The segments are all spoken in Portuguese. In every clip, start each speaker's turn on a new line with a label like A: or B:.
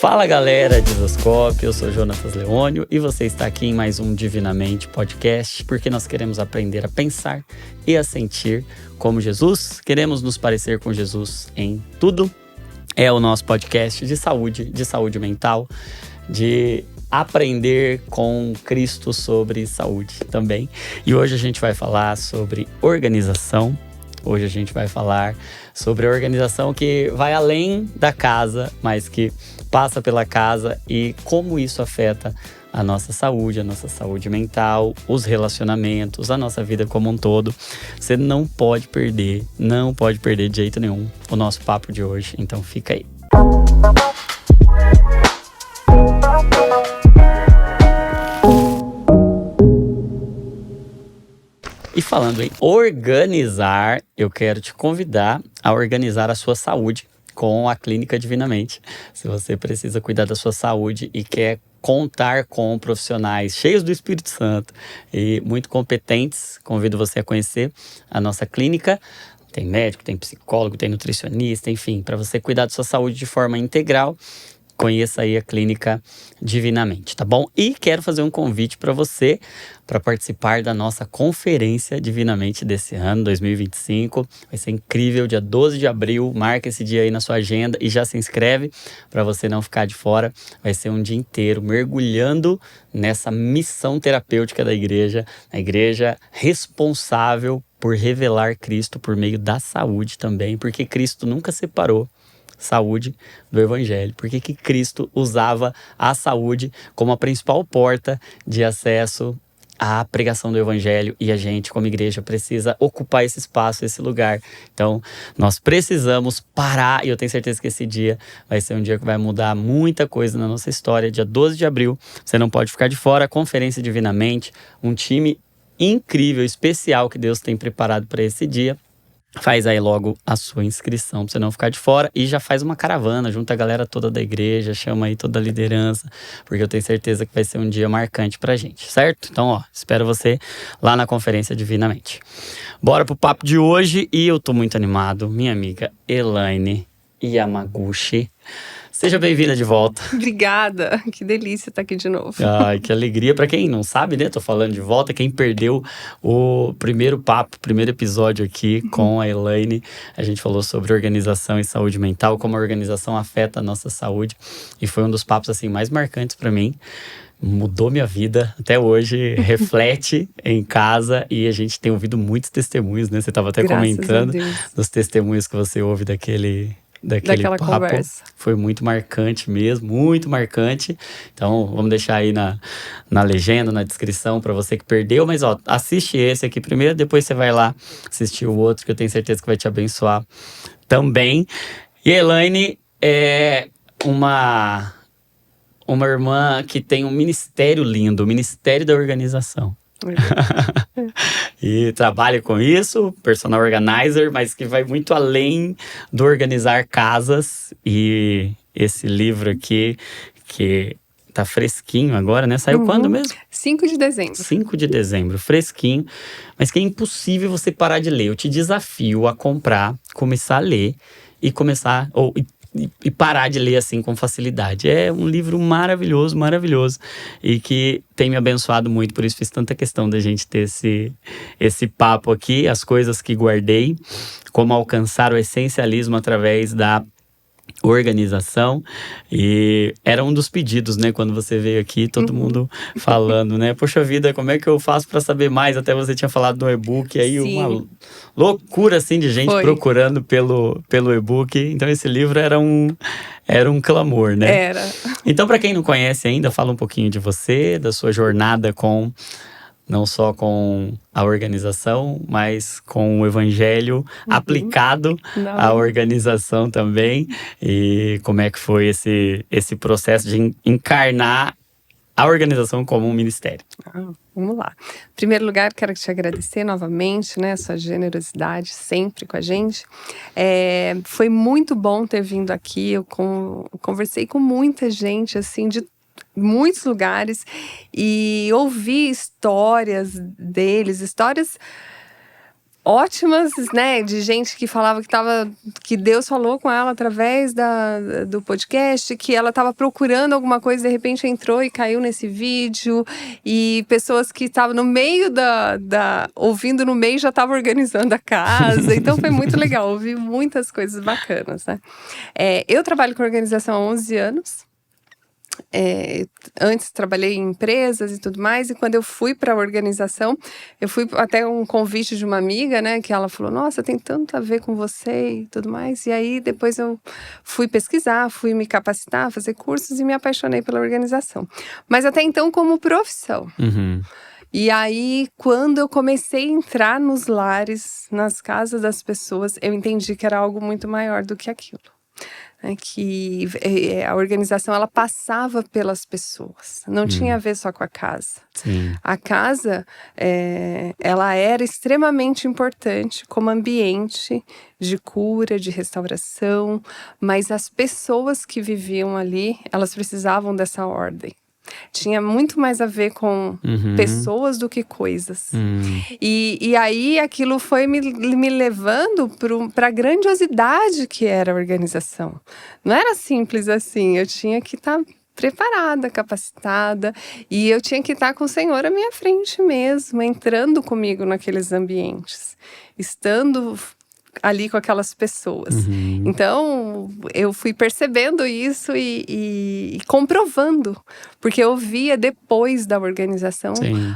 A: Fala galera de Isoscópio, eu sou Jonatas Leônio e você está aqui em mais um Divinamente Podcast, porque nós queremos aprender a pensar e a sentir como Jesus, queremos nos parecer com Jesus em tudo. É o nosso podcast de saúde mental, de aprender com Cristo sobre saúde também. E hoje a gente vai falar sobre organização. Hoje a gente vai falar sobre a organização que vai além da casa, mas que passa pela casa e como isso afeta a nossa saúde mental, os relacionamentos, a nossa vida como um todo. Você não pode perder de jeito nenhum o nosso papo de hoje, então fica aí. E falando em organizar, eu quero te convidar a organizar a sua saúde com a Clínica Divinamente. Se você precisa cuidar da sua saúde e quer contar com profissionais cheios do Espírito Santo e muito competentes, convido você a conhecer a nossa clínica. Tem médico, tem psicólogo, tem nutricionista, enfim, para você cuidar da sua saúde de forma integral. Conheça aí a Clínica Divinamente, tá bom? E quero fazer um convite para você para participar da nossa Conferência Divinamente desse ano, 2025. Vai ser incrível, dia 12 de abril. Marca esse dia aí na sua agenda e já se inscreve para você não ficar de fora. Vai ser um dia inteiro mergulhando nessa missão terapêutica da igreja. A igreja responsável por revelar Cristo por meio da saúde também, porque Cristo nunca separou saúde do Evangelho. Por que Cristo usava a saúde como a principal porta de acesso à pregação do Evangelho, e a gente, como igreja, precisa ocupar esse espaço, esse lugar. Então, nós precisamos parar, e eu tenho certeza que esse dia vai ser um dia que vai mudar muita coisa na nossa história. Dia 12 de abril, você não pode ficar de fora. Conferência Divinamente, um time incrível, especial que Deus tem preparado para esse dia. Faz aí logo a sua inscrição pra você não ficar de fora e já faz uma caravana, junta a galera toda da igreja, chama aí toda a liderança, porque eu tenho certeza que vai ser um dia marcante pra gente, certo? Então, ó, espero você lá na Conferência Divinamente. Bora pro papo de hoje e eu tô muito animado, minha amiga Elaine Yamaguchi. Seja bem-vinda de volta.
B: Obrigada, que delícia estar aqui de novo.
A: Ai, que alegria. Pra quem não sabe, né, tô falando de volta, quem perdeu o primeiro episódio aqui com a Elaine, a gente falou sobre organização e saúde mental, como a organização afeta a nossa saúde, e foi um dos papos, assim, mais marcantes pra mim. Mudou minha vida, até hoje reflete em casa, e a gente tem ouvido muitos testemunhos, né? Você estava até comentando dos testemunhos que você ouve daquela papo.
B: Conversa.
A: Foi muito marcante mesmo, muito marcante. Então, vamos deixar aí na legenda, na descrição, para você que perdeu. Mas, ó, assiste esse aqui primeiro, depois você vai lá assistir o outro, que eu tenho certeza que vai te abençoar também. E a Elaine é uma irmã que tem um ministério lindo, o Ministério da Organização. E trabalha com isso, personal organizer, mas que vai muito além do organizar casas. E esse livro aqui, que tá fresquinho agora, né? Saiu quando mesmo?
B: 5 de dezembro.
A: 5 de dezembro, fresquinho, mas que é impossível você parar de ler. Eu te desafio a comprar, começar a ler e começar, e parar de ler assim com facilidade. É um livro maravilhoso, maravilhoso, e que tem me abençoado muito. Por isso fiz tanta questão da gente ter esse papo aqui, as coisas que guardei, como alcançar o essencialismo através da organização. E era um dos pedidos, né, quando você veio aqui, todo mundo falando, né, poxa vida, como é que eu faço para saber mais? Até você tinha falado do e-book, aí
B: Sim.
A: uma loucura assim de gente procurando pelo e-book. Então esse livro era um clamor, né?
B: Era.
A: Então, para quem não conhece ainda, fala um pouquinho de você, da sua jornada não só com a organização, mas com o evangelho aplicado à organização também. E como é que foi esse processo de encarnar a organização como um ministério?
B: Vamos lá. Em primeiro lugar, quero te agradecer novamente, né, sua generosidade sempre com a gente. Foi muito bom ter vindo aqui. Eu conversei com muita gente, assim, de muitos lugares, e ouvi histórias deles, histórias ótimas, né, de gente que falava que Deus falou com ela através do podcast, que ela estava procurando alguma coisa, de repente entrou e caiu nesse vídeo, e pessoas que estavam no meio ouvindo no meio, já estavam organizando a casa. Então foi muito legal, ouvi muitas coisas bacanas, né? Eu trabalho com organização há 11 anos. Antes trabalhei em empresas e tudo mais, e quando eu fui para a organização, eu fui até um convite de uma amiga, né, que ela falou, nossa, tem tanto a ver com você e tudo mais, e aí depois eu fui pesquisar, fui me capacitar, fazer cursos e me apaixonei pela organização, mas até então como profissão. E aí, quando eu comecei a entrar nos lares, nas casas das pessoas, eu entendi que era algo muito maior do que aquilo. Que a organização, ela passava pelas pessoas, não tinha a ver só com a casa.
A: Sim.
B: A casa, ela era extremamente importante como ambiente de cura, de restauração, mas as pessoas que viviam ali, elas precisavam dessa ordem. Tinha muito mais a ver com pessoas do que coisas. E aí aquilo foi me levando para a grandiosidade que era a organização. Não era simples assim, eu tinha que estar preparada, capacitada, e eu tinha que estar com o Senhor à minha frente mesmo, entrando comigo naqueles ambientes, estando ali com aquelas pessoas. Então, eu fui percebendo isso e comprovando, porque eu via depois da organização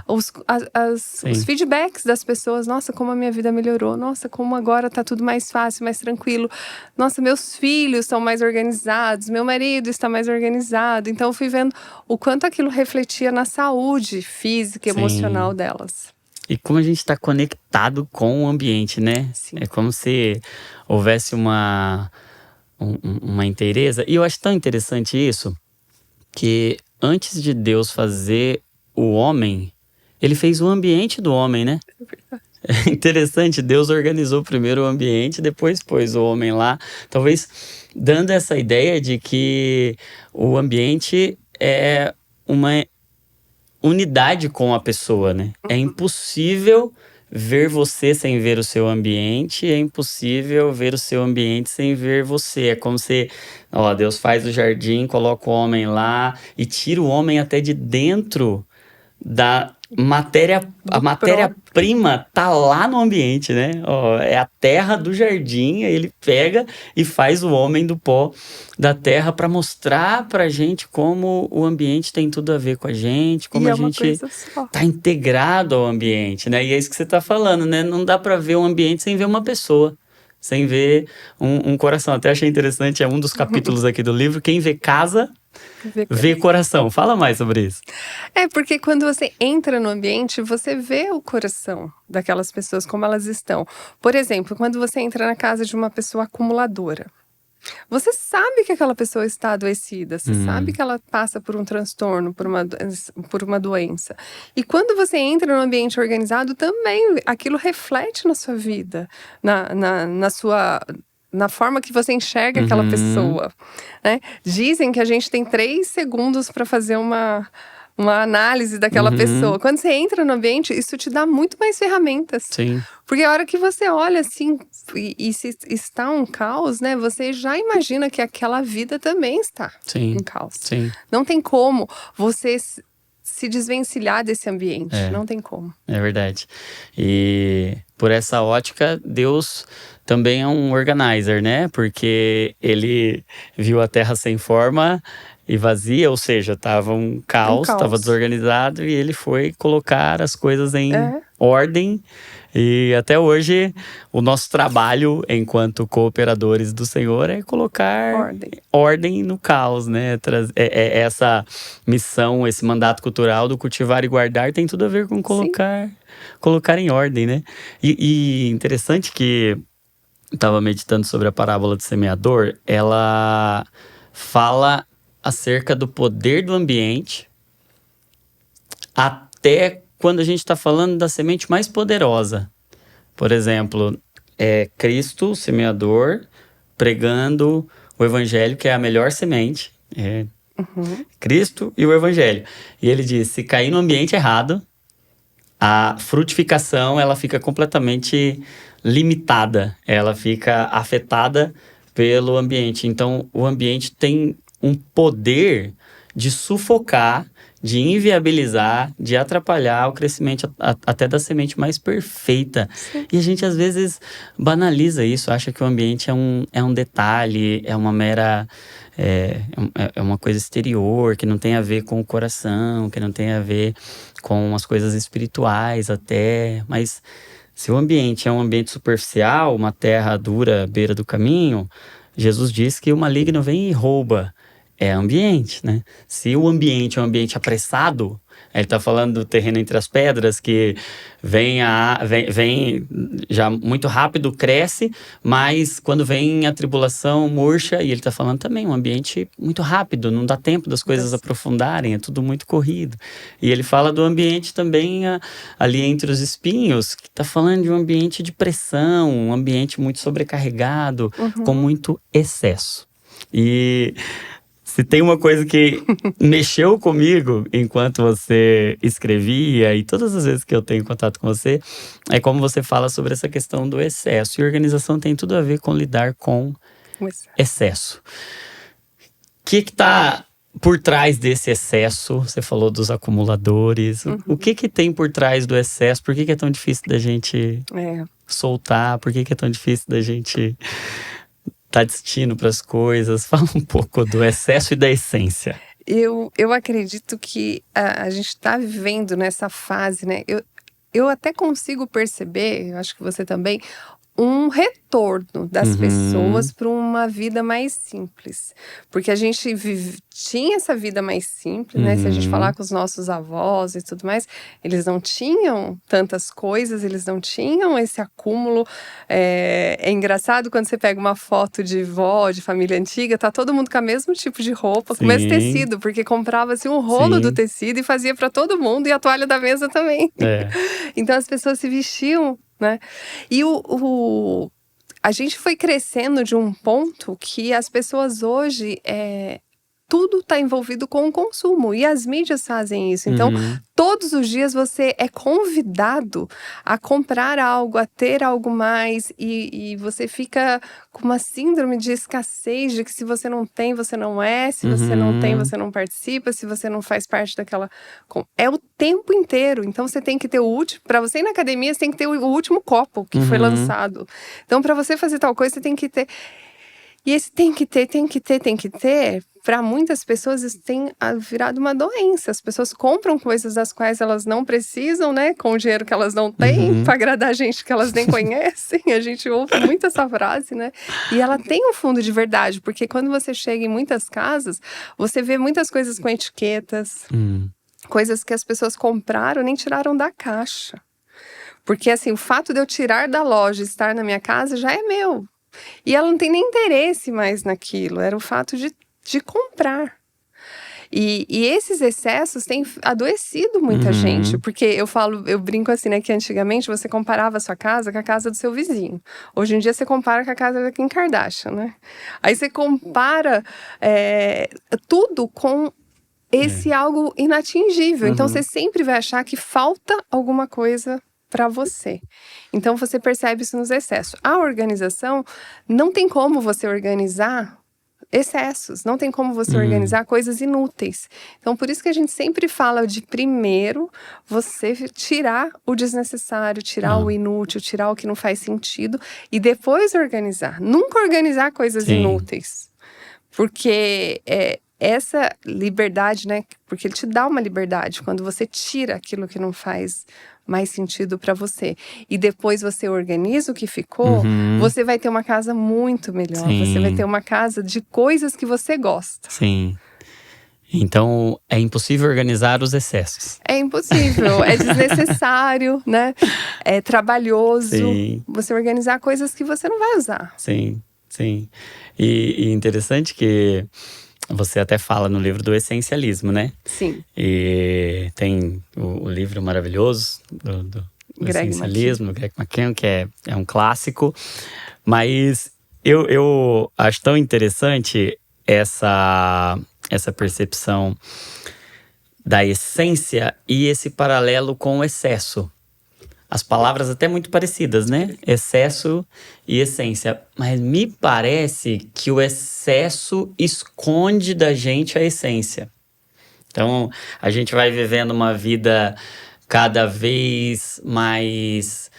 B: os feedbacks das pessoas. Nossa, como a minha vida melhorou. Nossa, como agora tá tudo mais fácil, mais tranquilo. Nossa, meus filhos estão mais organizados, meu marido está mais organizado. Então, eu fui vendo o quanto aquilo refletia na saúde física e emocional delas.
A: E como a gente está conectado com o ambiente, né?
B: Sim.
A: É como se houvesse uma inteireza. E eu acho tão interessante isso, que antes de Deus fazer o homem, ele fez o ambiente do homem, né?
B: É verdade.
A: É interessante, Deus organizou primeiro o ambiente, depois pôs o homem lá. Talvez dando essa ideia de que o ambiente é uma unidade com a pessoa, né? É impossível ver você sem ver o seu ambiente, é impossível ver o seu ambiente sem ver você. É como se, Deus faz o jardim, coloca o homem lá e tira o homem até de dentro da matéria. A matéria-prima tá lá no ambiente, né? É a terra do jardim, aí ele pega e faz o homem do pó da terra para mostrar pra gente como o ambiente tem tudo a ver com a gente, como a gente tá integrado ao ambiente, né? E é isso que você tá falando, né? Não dá para ver um ambiente sem ver uma pessoa, sem ver um coração. Até achei interessante, é um dos capítulos aqui do livro, quem vê casa, vê coração. Fala mais sobre isso.
B: Porque quando você entra no ambiente, você vê o coração daquelas pessoas, como elas estão. Por exemplo, quando você entra na casa de uma pessoa acumuladora, você sabe que aquela pessoa está adoecida, você sabe que ela passa por um transtorno, por uma doença. E quando você entra no ambiente organizado, também aquilo reflete na sua vida, na forma que você enxerga aquela pessoa, né? Dizem que a gente tem 3 segundos para fazer uma análise daquela pessoa. Quando você entra no ambiente, isso te dá muito mais ferramentas.
A: Sim.
B: Porque a hora que você olha assim, e se está um caos, né? Você já imagina que aquela vida também está em caos.
A: Sim.
B: Não tem como você se desvencilhar desse ambiente. Não tem como.
A: É verdade. E por essa ótica, Deus também é um organizer, né? Porque ele viu a terra sem forma e vazia, ou seja, estava um caos, estava desorganizado, e ele foi colocar as coisas em ordem. E até hoje, o nosso trabalho enquanto cooperadores do Senhor é colocar ordem no caos, né? Essa missão, esse mandato cultural do cultivar e guardar tem tudo a ver com colocar em ordem, né? E interessante que eu estava meditando sobre a parábola do semeador, ela fala acerca do poder do ambiente até quando a gente está falando da semente mais poderosa. Por exemplo, Cristo, o semeador, pregando o evangelho, que é a melhor semente. Cristo e o evangelho. E ele diz, se cair no ambiente errado, a frutificação ela fica completamente limitada, ela fica afetada pelo ambiente. Então, o ambiente tem um poder de sufocar, de inviabilizar, de atrapalhar o crescimento até da semente mais perfeita.
B: Sim.
A: E a gente, às vezes, banaliza isso, acha que o ambiente é um detalhe, é uma mera... É uma coisa exterior, que não tem a ver com o coração, que não tem a ver com as coisas espirituais até. Mas se o ambiente é um ambiente superficial, uma terra dura à beira do caminho, Jesus diz que o maligno vem e rouba. É ambiente, né? Se o ambiente é um ambiente apressado, ele está falando do terreno entre as pedras, que vem já muito rápido, cresce, mas quando vem a tribulação, murcha, e ele está falando também um ambiente muito rápido, não dá tempo das coisas aprofundarem, é tudo muito corrido. E ele fala do ambiente também ali entre os espinhos, que está falando de um ambiente de pressão, um ambiente muito sobrecarregado, com muito excesso. E se tem uma coisa que mexeu comigo enquanto você escrevia, e todas as vezes que eu tenho contato com você, é como você fala sobre essa questão do excesso. E organização tem tudo a ver com lidar com excesso. O que está por trás desse excesso? Você falou dos acumuladores. O que tem por trás do excesso? Por que é tão difícil da gente soltar? Por que é tão difícil da gente dar destino para as coisas? Fala um pouco do excesso e da essência.
B: Eu acredito que a gente está vivendo nessa fase, né? Eu até consigo perceber, eu acho que você também, um retorno das pessoas para uma vida mais simples. Porque a gente tinha essa vida mais simples, né? Se a gente falar com os nossos avós e tudo mais, eles não tinham tantas coisas, eles não tinham esse acúmulo. É engraçado quando você pega uma foto de vó, de família antiga, tá todo mundo com o mesmo tipo de roupa, com o mesmo tecido, porque comprava-se um rolo do tecido e fazia para todo mundo, e a toalha da mesa também. Então as pessoas se vestiam, né? E a gente foi crescendo de um ponto que as pessoas hoje, tudo está envolvido com o consumo, e as mídias fazem isso. Então, todos os dias você é convidado a comprar algo, a ter algo mais, e você fica com uma síndrome de escassez, de que se você não tem, você não é, se você não tem, você não participa, se você não faz parte daquela... É o tempo inteiro. Então, você tem que ter o último... Para você ir na academia, você tem que ter o último copo que foi lançado. Então, para você fazer tal coisa, você tem que ter... E esse tem que ter, para muitas pessoas isso tem virado uma doença. As pessoas compram coisas das quais elas não precisam, né? Com o dinheiro que elas não têm, para agradar gente que elas nem conhecem. A gente ouve muito essa frase, né? E ela tem um fundo de verdade, porque quando você chega em muitas casas, você vê muitas coisas com etiquetas, coisas que as pessoas compraram nem tiraram da caixa. Porque assim, o fato de eu tirar da loja e estar na minha casa já é meu. E ela não tem nem interesse mais naquilo, era o fato de comprar. E esses excessos têm adoecido muita gente, porque eu brinco assim, né, que antigamente você comparava a sua casa com a casa do seu vizinho. Hoje em dia você compara com a casa da Kim Kardashian, né? Aí você compara tudo com esse algo inatingível. Então você sempre vai achar que falta alguma coisa para você. Então você percebe isso nos excessos. A organização, não tem como você organizar excessos, não tem como você organizar coisas inúteis. Então por isso que a gente sempre fala de primeiro você tirar o desnecessário, tirar o inútil, tirar o que não faz sentido e depois organizar. Nunca organizar coisas inúteis. Porque essa liberdade, né? Porque ele te dá uma liberdade quando você tira aquilo que não faz mais sentido para você. E depois você organiza o que ficou, você vai ter uma casa muito melhor. Você vai ter uma casa de coisas que você gosta.
A: Sim. Então, é impossível organizar os excessos.
B: É impossível, é desnecessário, né? É trabalhoso. Você organizar coisas que você não vai usar.
A: Sim. E interessante que você até fala no livro do essencialismo, né?
B: Sim.
A: E tem o livro maravilhoso do essencialismo, Greg McKeown, que é um clássico. Mas eu acho tão interessante essa percepção da essência e esse paralelo com o excesso. As palavras até muito parecidas, né? Excesso e essência. Mas me parece que o excesso esconde da gente a essência. Então, a gente vai vivendo uma vida cada vez mais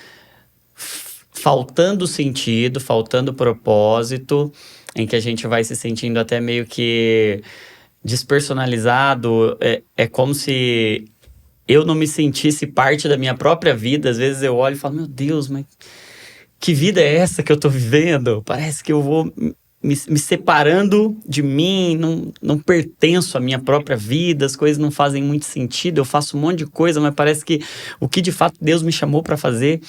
A: faltando sentido, faltando propósito, em que a gente vai se sentindo até meio que despersonalizado. É como se eu não me sentisse parte da minha própria vida. Às vezes eu olho e falo, meu Deus, mas que vida é essa que eu tô vivendo? Parece que eu vou me separando de mim, não pertenço à minha própria vida, as coisas não fazem muito sentido, eu faço um monte de coisa, mas parece que o que de fato Deus me chamou para fazer,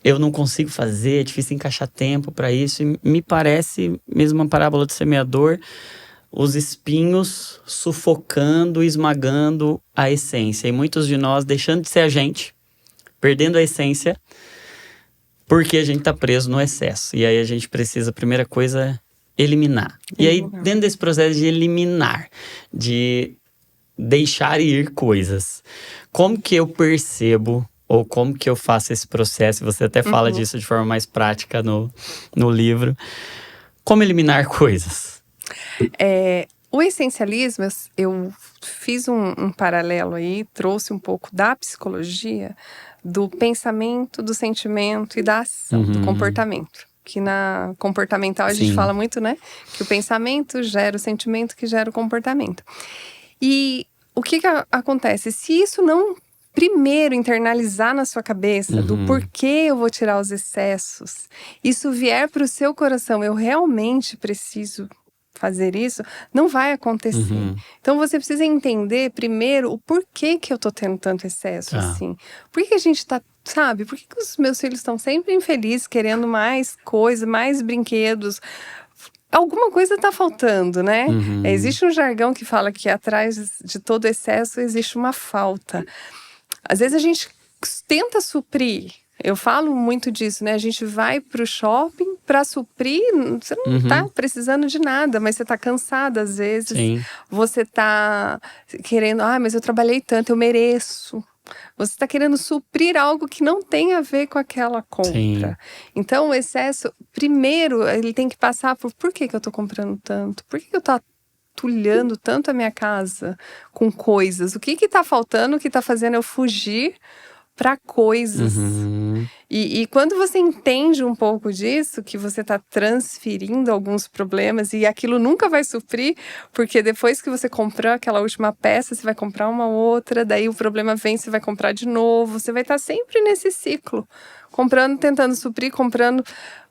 A: eu não consigo fazer, é difícil encaixar tempo para isso. E me parece, mesmo uma parábola do semeador, os espinhos sufocando, esmagando a essência. E muitos de nós deixando de ser a gente, perdendo a essência, porque a gente está preso no excesso. E aí a gente precisa, a primeira coisa, eliminar. E aí, dentro desse processo de eliminar, de deixar ir coisas, como que eu percebo, ou como que eu faço esse processo? Você até fala disso de forma mais prática no livro. Como eliminar coisas?
B: O essencialismo, eu fiz um paralelo aí, trouxe um pouco da psicologia, do pensamento, do sentimento e da ação, do comportamento. Que na comportamental a gente fala muito, né? Que o pensamento gera o sentimento que gera o comportamento. E o que acontece? Se isso não primeiro internalizar na sua cabeça do porquê eu vou tirar os excessos, isso vier para o seu coração, eu realmente preciso fazer isso, não vai acontecer. Então você precisa entender primeiro o porquê que eu tô tendo tanto excesso assim. Por que a gente tá, sabe? Por que os meus filhos estão sempre infelizes, querendo mais coisa, mais brinquedos? Alguma coisa tá faltando, né? Existe um jargão que fala que atrás de todo excesso existe uma falta. Às vezes a gente tenta suprir. Eu falo muito disso, né? A gente vai pro shopping para suprir, você não tá precisando de nada, mas você tá cansada às vezes.
A: Sim.
B: Você tá querendo, mas eu trabalhei tanto, eu mereço. Você tá querendo suprir algo que não tem a ver com aquela compra.
A: Sim.
B: Então, o excesso, primeiro, ele tem que passar por que eu tô comprando tanto? Por que eu tô atulhando tanto a minha casa com coisas? O que tá faltando, o que tá fazendo eu fugir para coisas. E quando você entende um pouco disso, que você está transferindo alguns problemas e aquilo nunca vai suprir, porque depois que você comprou aquela última peça, você vai comprar uma outra, daí o problema vem, você vai comprar de novo, você vai estar sempre nesse ciclo, comprando, tentando suprir, comprando.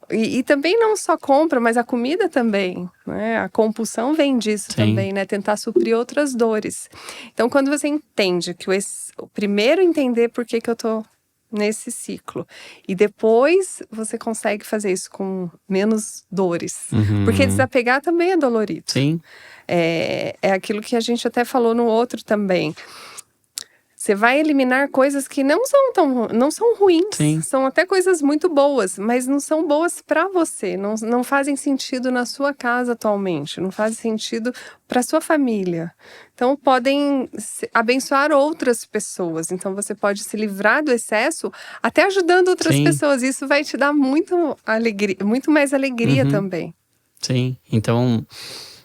B: E também não só compra, mas a comida também, né? A compulsão vem disso também, né? Tentar suprir outras dores. Então, quando você entende que o primeiro entender por que eu tô nesse ciclo, e depois você consegue fazer isso com menos dores. Porque desapegar também é dolorido.
A: Sim.
B: É aquilo que a gente até falou no outro também. Você vai eliminar coisas que não são ruins, são até coisas muito boas, mas não são boas para você, não fazem sentido na sua casa atualmente, não fazem sentido para sua família. Então podem abençoar outras pessoas, então você pode se livrar do excesso até ajudando outras pessoas, isso vai te dar muito mais alegria também.
A: Sim, então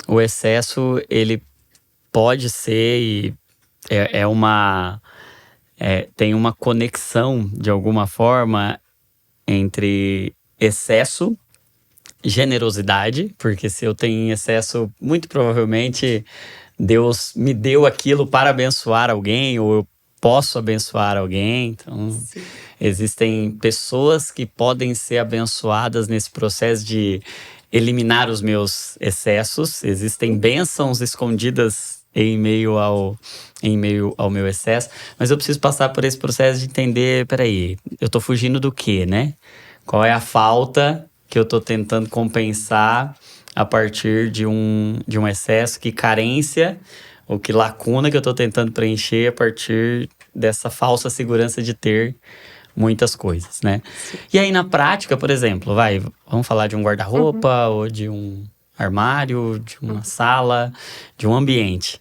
A: o excesso ele pode ser e tem uma conexão, de alguma forma, entre excesso, generosidade, porque se eu tenho excesso, muito provavelmente Deus me deu aquilo para abençoar alguém, ou eu posso abençoar alguém. Então, existem pessoas que podem ser abençoadas nesse processo de eliminar os meus excessos. Existem bênçãos escondidas em meio ao meu excesso, mas eu preciso passar por esse processo de entender, peraí, eu tô fugindo do quê, né? Qual é a falta que eu tô tentando compensar a partir de um excesso? Que carência ou que lacuna que eu tô tentando preencher a partir dessa falsa segurança de ter muitas coisas, né? E aí, na prática, por exemplo, vamos falar de um guarda-roupa ou de um... armário, de uma sala, de um ambiente.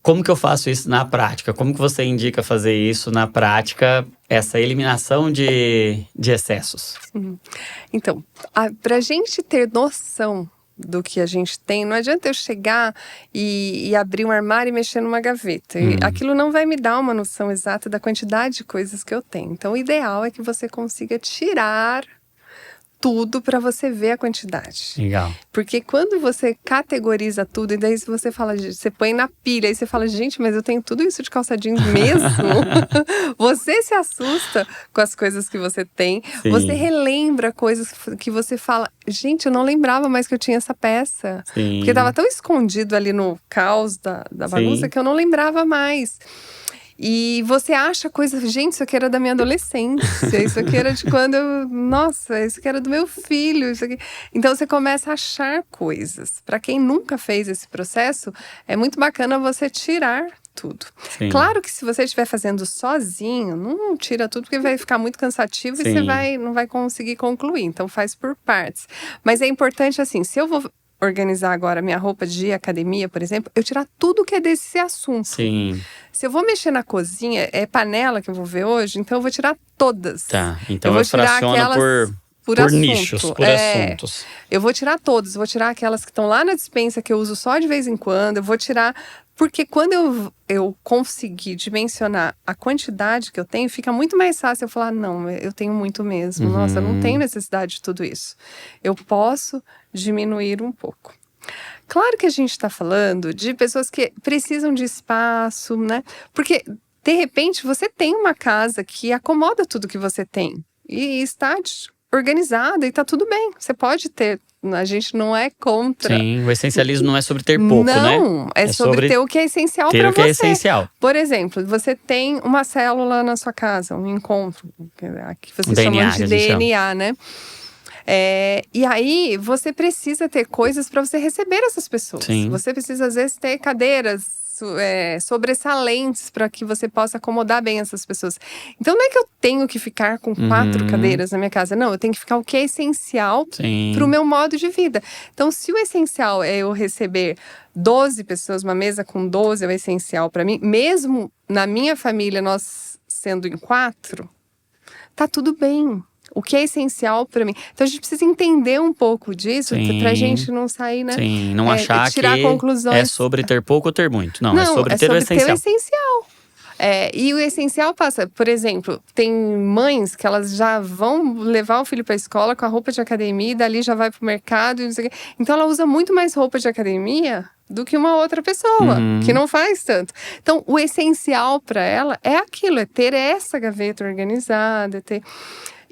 A: como que eu faço isso na prática? Como que você indica fazer isso na prática, essa eliminação de excessos?
B: Então, para a gente ter noção do que a gente tem, não adianta eu chegar e abrir um armário e mexer numa gaveta. Aquilo não vai me dar uma noção exata da quantidade de coisas que eu tenho. Então, o ideal é que você consiga tirar tudo para você ver a quantidade.
A: Legal.
B: Porque quando você categoriza tudo, e daí você fala, você põe na pilha, e você fala, gente, mas eu tenho tudo isso de calça jeans mesmo? Você se assusta com as coisas que você tem.
A: Sim.
B: Você relembra coisas que você fala, gente, eu não lembrava mais que eu tinha essa peça.
A: Sim.
B: Porque estava tão escondido ali no caos da bagunça que eu não lembrava mais. E você acha coisas, gente, isso aqui era da minha adolescência, isso aqui era de quando eu, nossa, isso aqui era do meu filho, isso aqui. Então você começa a achar coisas. Para quem nunca fez esse processo, é muito bacana você tirar tudo.
A: Sim.
B: Claro que se você estiver fazendo sozinho, não tira tudo porque vai ficar muito cansativo.
A: Sim.
B: E você não vai conseguir concluir. Então faz por partes. Mas é importante assim, se eu vou organizar agora minha roupa de academia, por exemplo, eu tirar tudo que é desse assunto.
A: Sim.
B: Se eu vou mexer na cozinha, é panela que eu vou ver hoje, então eu vou tirar todas.
A: Tá, então
B: eu vou
A: fraciono
B: tirar aquelas
A: por
B: assunto.
A: nichos, por assuntos.
B: Eu vou tirar todas, vou tirar aquelas que estão lá na despensa que eu uso só de vez em quando, eu vou tirar. Porque quando eu conseguir dimensionar a quantidade que eu tenho, fica muito mais fácil eu falar, não, eu tenho muito mesmo. Nossa, eu não tenho necessidade de tudo isso. Eu posso diminuir um pouco. Claro que a gente está falando de pessoas que precisam de espaço, né? Porque, de repente, você tem uma casa que acomoda tudo que você tem. E está organizada e está tudo bem. Você pode ter. A gente não é contra.
A: Sim, o essencialismo não é sobre ter pouco, né?
B: Não, é sobre ter o que é essencial para você.
A: Ter o que é essencial.
B: Por exemplo, você tem uma célula na sua casa, um encontro, que vocês
A: DNA,
B: chamam de DNA, né? E aí, você precisa ter coisas para você receber essas pessoas.
A: Sim.
B: Você precisa, às vezes, ter cadeiras sobressalentes para que você possa acomodar bem essas pessoas. Então, não é que eu tenho que ficar com 4 cadeiras na minha casa. Não, eu tenho que ficar o que é essencial para o meu modo de vida. Então, se o essencial é eu receber 12 pessoas, uma mesa com 12 é o essencial para mim, mesmo na minha família, nós sendo em 4, tá tudo bem. O que é essencial para mim. Então, a gente precisa entender um pouco disso pra gente não sair, né?
A: Sim, não achar
B: tirar
A: que
B: conclusões.
A: É sobre ter pouco ou ter muito. Não, é sobre ter o essencial.
B: Ter o essencial. E o essencial passa, por exemplo, tem mães que elas já vão levar o filho para a escola com a roupa de academia e dali já vai pro mercado e não sei o quê. Então, ela usa muito mais roupa de academia do que uma outra pessoa, que não faz tanto. Então, o essencial para ela é aquilo, é ter essa gaveta organizada, ter...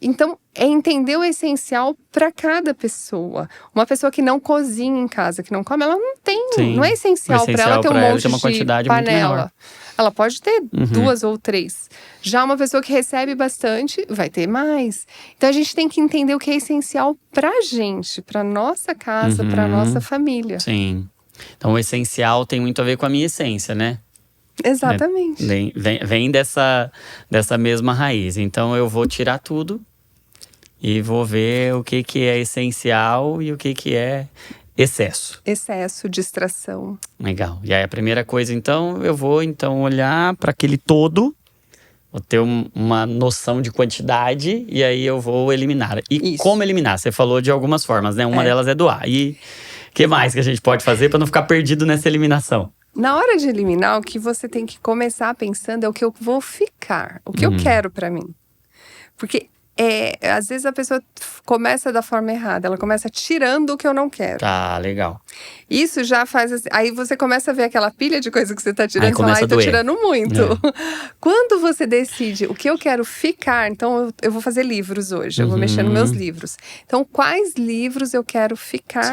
B: Então, é entender o essencial para cada pessoa. Uma pessoa que não cozinha em casa, que não come, ela não tem.
A: Sim.
B: Não é essencial para ela ter um monte
A: uma quantidade
B: de panela. Ela pode ter 2 ou 3. Já uma pessoa que recebe bastante, vai ter mais. Então, a gente tem que entender o que é essencial para gente, para nossa casa, para nossa família.
A: Sim. Então, o essencial tem muito a ver com a minha essência, né?
B: Exatamente.
A: Vem dessa mesma raiz. Então, eu vou tirar tudo e vou ver o que é essencial e o que é excesso.
B: Excesso, distração.
A: Legal. E aí, a primeira coisa, então, eu vou olhar para aquele todo, vou ter uma noção de quantidade e aí eu vou eliminar. E como eliminar? Você falou de algumas formas, né? Uma delas é doar. E o que mais que a gente pode fazer para não ficar perdido nessa eliminação?
B: Na hora de eliminar, o que você tem que começar pensando é o que eu vou ficar, o que eu quero pra mim. Porque às vezes a pessoa começa da forma errada, ela começa tirando o que eu não quero.
A: Tá, legal.
B: Isso já faz assim, aí você começa a ver aquela pilha de coisa que você tá tirando, e fala, tô tirando muito. Quando você decide o que eu quero ficar, então eu vou fazer livros hoje, eu vou mexer nos meus livros. Então, quais livros eu quero ficar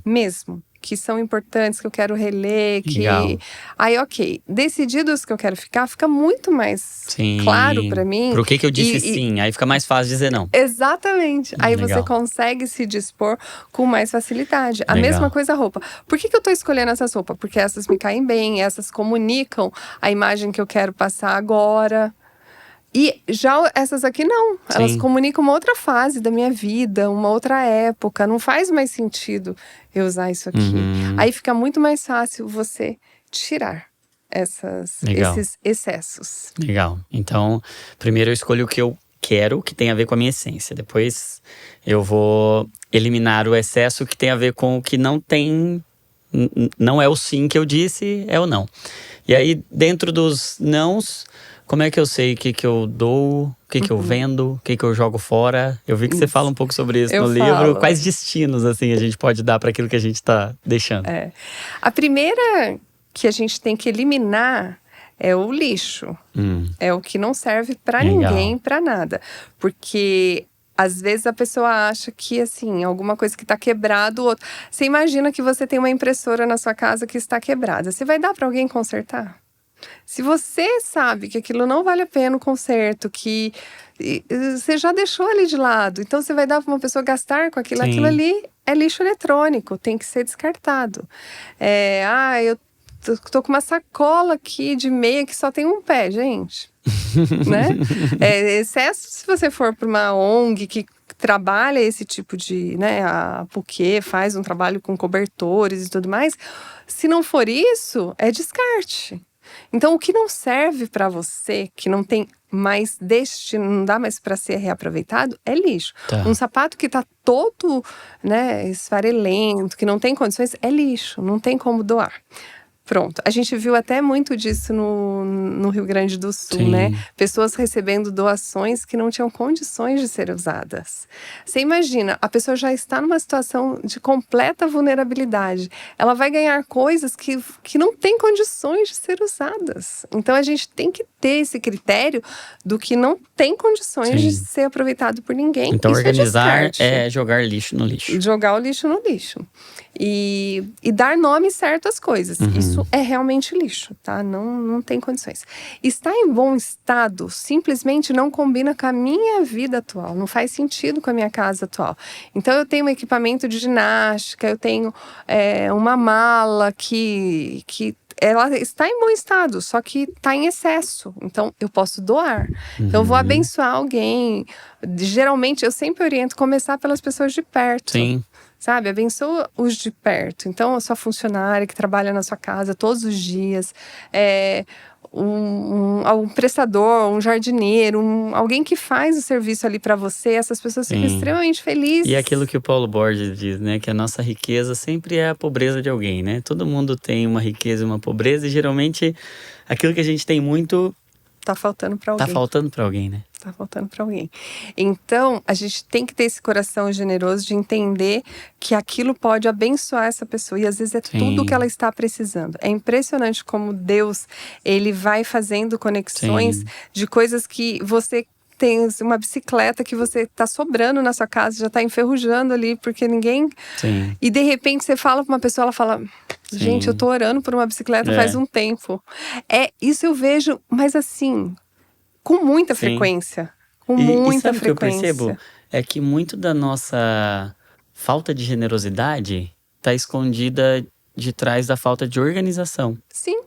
B: mesmo? Que são importantes, que eu quero reler, que...
A: Legal.
B: Aí, ok. Decididos que eu quero ficar, fica muito mais claro pra mim.
A: Pro que eu disse sim, aí fica mais fácil dizer não.
B: Exatamente. Aí você consegue se dispor com mais facilidade. A mesma coisa a roupa. Por que eu tô escolhendo essas roupas? Porque essas me caem bem, essas comunicam a imagem que eu quero passar agora. E já essas aqui não, elas comunicam uma outra fase da minha vida, uma outra época, não faz mais sentido eu usar isso aqui. Aí fica muito mais fácil você tirar.
A: Legal.
B: esses excessos.
A: Legal. Então, primeiro eu escolho o que eu quero, que tem a ver com a minha essência. Depois eu vou eliminar o excesso que tem a ver com o que não tem. Não é o sim que eu disse, é o não. E aí, dentro dos nãos, como é que eu sei o que eu dou, o que eu vendo, o que eu jogo fora? Eu vi que você fala um pouco sobre isso
B: Eu
A: no
B: falo.
A: livro. Quais destinos, assim, a gente pode dar para aquilo que a gente está deixando?
B: A primeira que a gente tem que eliminar é o lixo. É o que não serve para
A: Legal.
B: ninguém, para nada. Porque às vezes a pessoa acha que, assim, alguma coisa que está quebrado, outro. Você imagina que você tem uma impressora na sua casa que está quebrada. Você vai dar para alguém consertar? Se você sabe que aquilo não vale a pena o conserto, que você já deixou ali de lado, então você vai dar para uma pessoa gastar com aquilo.
A: Sim.
B: Aquilo ali é lixo eletrônico, tem que ser descartado. Eu tô com uma sacola aqui de meia que só tem um pé, gente. Né? Excesso se você for para uma ONG que trabalha esse tipo de, né, a Puquê faz um trabalho com cobertores e tudo mais. Se não for isso, é descarte. Então, o que não serve para você, que não tem mais destino, não dá mais para ser reaproveitado, é lixo.
A: Tá.
B: Um sapato que tá todo, né, esfarelento, que não tem condições, é lixo, não tem como doar. Pronto, a gente viu até muito disso no Rio Grande do Sul,
A: Sim.
B: né? Pessoas recebendo doações que não tinham condições de ser usadas. Você imagina, a pessoa já está numa situação de completa vulnerabilidade. Ela vai ganhar coisas que não tem condições de ser usadas. Então, a gente tem que ter esse critério do que não tem condições de ser aproveitado por ninguém.
A: Então,
B: isso
A: organizar
B: é
A: jogar lixo no lixo.
B: Jogar o lixo no lixo. E dar nome certo às coisas. Isso é realmente lixo, tá? Não tem condições. Estar em bom estado simplesmente não combina com a minha vida atual. Não faz sentido com a minha casa atual. Então, eu tenho um equipamento de ginástica, eu tenho uma mala que ela está em bom estado, só que está em excesso. Então, eu posso doar. Então, eu vou abençoar alguém. Geralmente, eu sempre oriento começar pelas pessoas de perto.
A: Sim.
B: Sabe, abençoa os de perto. Então, a sua funcionária que trabalha na sua casa todos os dias, um prestador, um jardineiro, alguém que faz o serviço ali para você, essas pessoas ficam extremamente felizes.
A: E é aquilo que o Paulo Borges diz, né? Que a nossa riqueza sempre é a pobreza de alguém, né? Todo mundo tem uma riqueza e uma pobreza, e geralmente aquilo que a gente tem muito
B: tá faltando para alguém.
A: Tá faltando para alguém, né?
B: Tá faltando para alguém. Então, a gente tem que ter esse coração generoso de entender que aquilo pode abençoar essa pessoa. E às vezes é tudo que ela está precisando. É impressionante como Deus, ele vai fazendo conexões de coisas que você tem uma bicicleta que você tá sobrando na sua casa, já tá enferrujando ali, porque ninguém...
A: Sim.
B: E de repente você fala pra uma pessoa, ela fala... Gente, eu tô orando por uma bicicleta faz um tempo. Isso eu vejo, mas assim... Com muita frequência. Com muita
A: frequência. E sabe o que eu percebo? É que muito da nossa falta de generosidade está escondida de trás da falta de organização.
B: Sim.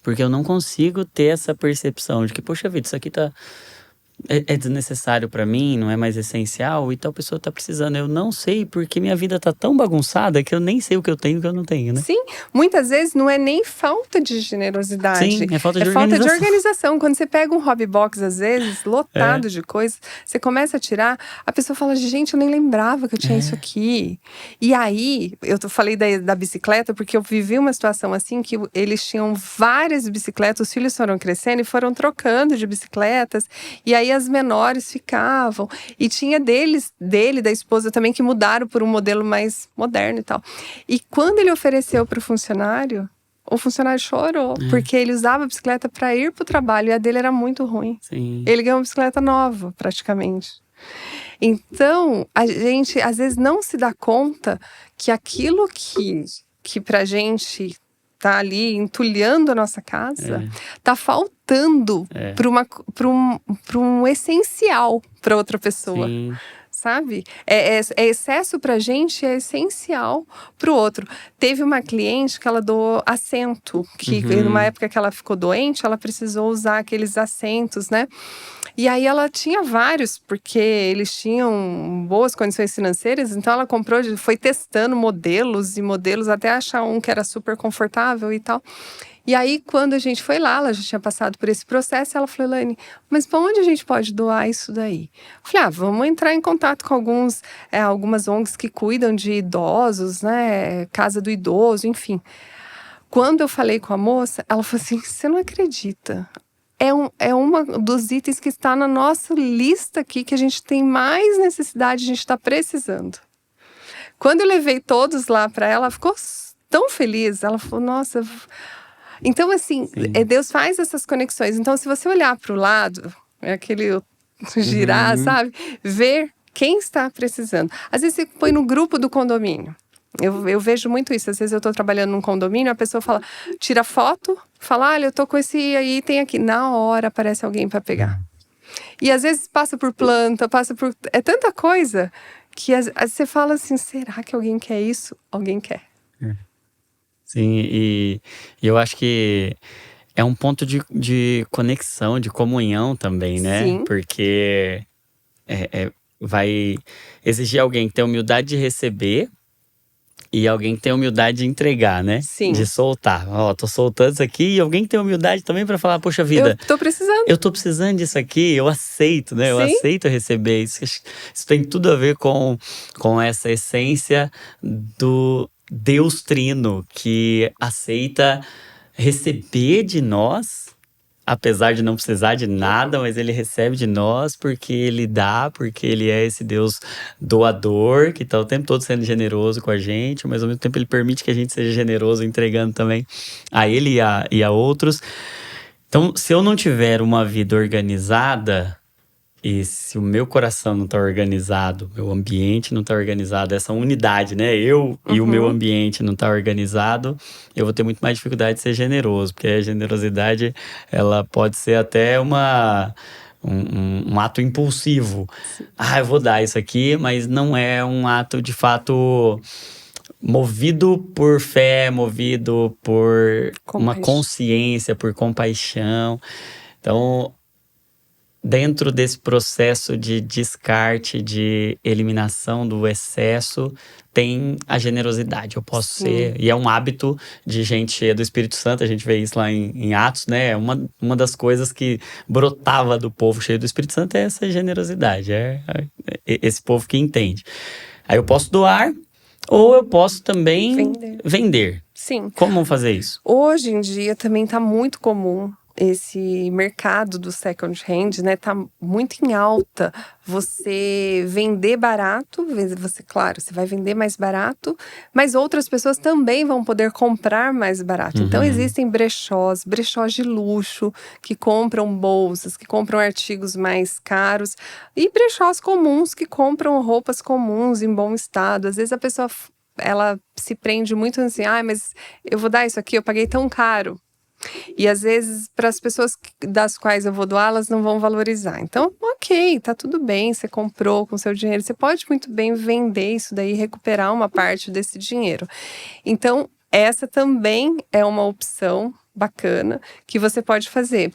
A: Porque eu não consigo ter essa percepção de que, poxa vida, isso aqui é desnecessário para mim, não é mais essencial, e tal pessoa tá precisando. Eu não sei, porque minha vida tá tão bagunçada que eu nem sei o que eu tenho e o que eu não tenho, né?
B: Sim, muitas vezes não é nem falta de generosidade.
A: Sim, é falta de
B: organização. Quando você pega um hobby box, às vezes, lotado de coisas, você começa a tirar, a pessoa fala, gente, eu nem lembrava que eu tinha isso aqui. E aí, falei da bicicleta, porque eu vivi uma situação assim, que eles tinham várias bicicletas, os filhos foram crescendo e foram trocando de bicicletas, e aí as menores ficavam. E tinha da esposa também, que mudaram por um modelo mais moderno e tal. E quando ele ofereceu para o funcionário chorou, porque ele usava a bicicleta para ir para o trabalho e a dele era muito ruim.
A: Sim.
B: Ele ganhou uma bicicleta nova, praticamente. Então, a gente às vezes não se dá conta que aquilo que pra gente tá ali entulhando a nossa casa, tá faltando para um essencial para outra pessoa.
A: Sim.
B: Sabe? É excesso pra gente, é essencial pro outro. Teve uma cliente que ela doou assento, que numa época que ela ficou doente, ela precisou usar aqueles assentos, né? E aí ela tinha vários, porque eles tinham boas condições financeiras, então ela comprou, foi testando modelos e modelos até achar um que era super confortável e tal. E aí, quando a gente foi lá, ela já tinha passado por esse processo, ela falou, Elaine, mas para onde a gente pode doar isso daí? Eu falei, vamos entrar em contato com algumas ONGs que cuidam de idosos, né? Casa do idoso, enfim. Quando eu falei com a moça, ela falou assim, você não acredita. É uma dos itens que está na nossa lista aqui, que a gente tem mais necessidade, a gente está precisando. Quando eu levei todos lá para ela, ela ficou tão feliz. Ela falou, nossa... Então, assim, Deus faz essas conexões. Então, se você olhar para o lado, é aquele girar, sabe? Ver quem está precisando. Às vezes você põe no grupo do condomínio. Eu vejo muito isso. Às vezes eu estou trabalhando num condomínio, a pessoa fala, tira foto, fala, olha, eu tô com esse item aqui. Na hora aparece alguém para pegar. E às vezes passa por planta, passa por... É tanta coisa que você fala assim, será que alguém quer isso? Alguém quer.
A: Sim, e eu acho que é um ponto de conexão, de comunhão também, né?
B: Sim.
A: Porque vai exigir alguém que tem humildade de receber e alguém que tem humildade de entregar, né?
B: Sim.
A: De soltar. Tô soltando isso aqui e alguém que tem humildade também para falar, poxa vida,
B: eu tô precisando.
A: Eu tô precisando disso aqui, eu aceito, né? Eu aceito receber. Isso tem tudo a ver com essa essência do Deus Trino, que aceita receber de nós, apesar de não precisar de nada, mas ele recebe de nós porque ele dá, porque ele é esse Deus doador, que tá o tempo todo sendo generoso com a gente, mas ao mesmo tempo ele permite que a gente seja generoso entregando também a ele e a outros. Então, se eu não tiver uma vida organizada, e se o meu coração não está organizado, meu ambiente não está organizado, essa unidade, né? Eu e o meu ambiente não está organizado, eu vou ter muito mais dificuldade de ser generoso, porque a generosidade, ela pode ser até um ato impulsivo. Eu vou dar isso aqui, mas não é um ato de fato movido por fé, movido por uma consciência, por compaixão. Então, dentro desse processo de descarte, de eliminação do excesso, tem a generosidade. Eu posso ser... E é um hábito de gente cheia do Espírito Santo. A gente vê isso lá em Atos, né? Uma das coisas que brotava do povo cheio do Espírito Santo é essa generosidade. É esse povo que entende. Aí eu posso doar, ou eu posso também vender.
B: Sim.
A: Como fazer isso?
B: Hoje em dia também está muito comum esse mercado do second hand, né? Tá muito em alta. Você vender barato, claro, você vai vender mais barato, mas outras pessoas também vão poder comprar mais barato. Então, existem brechós de luxo, que compram bolsas, que compram artigos mais caros, e brechós comuns, que compram roupas comuns em bom estado. Às vezes a pessoa, ela se prende muito assim, mas eu vou dar isso aqui, eu paguei tão caro. E às vezes, para as pessoas das quais eu vou doar, elas não vão valorizar. Então, ok, tá tudo bem, você comprou com seu dinheiro. Você pode muito bem vender isso daí e recuperar uma parte desse dinheiro. Então, essa também é uma opção bacana que você pode fazer.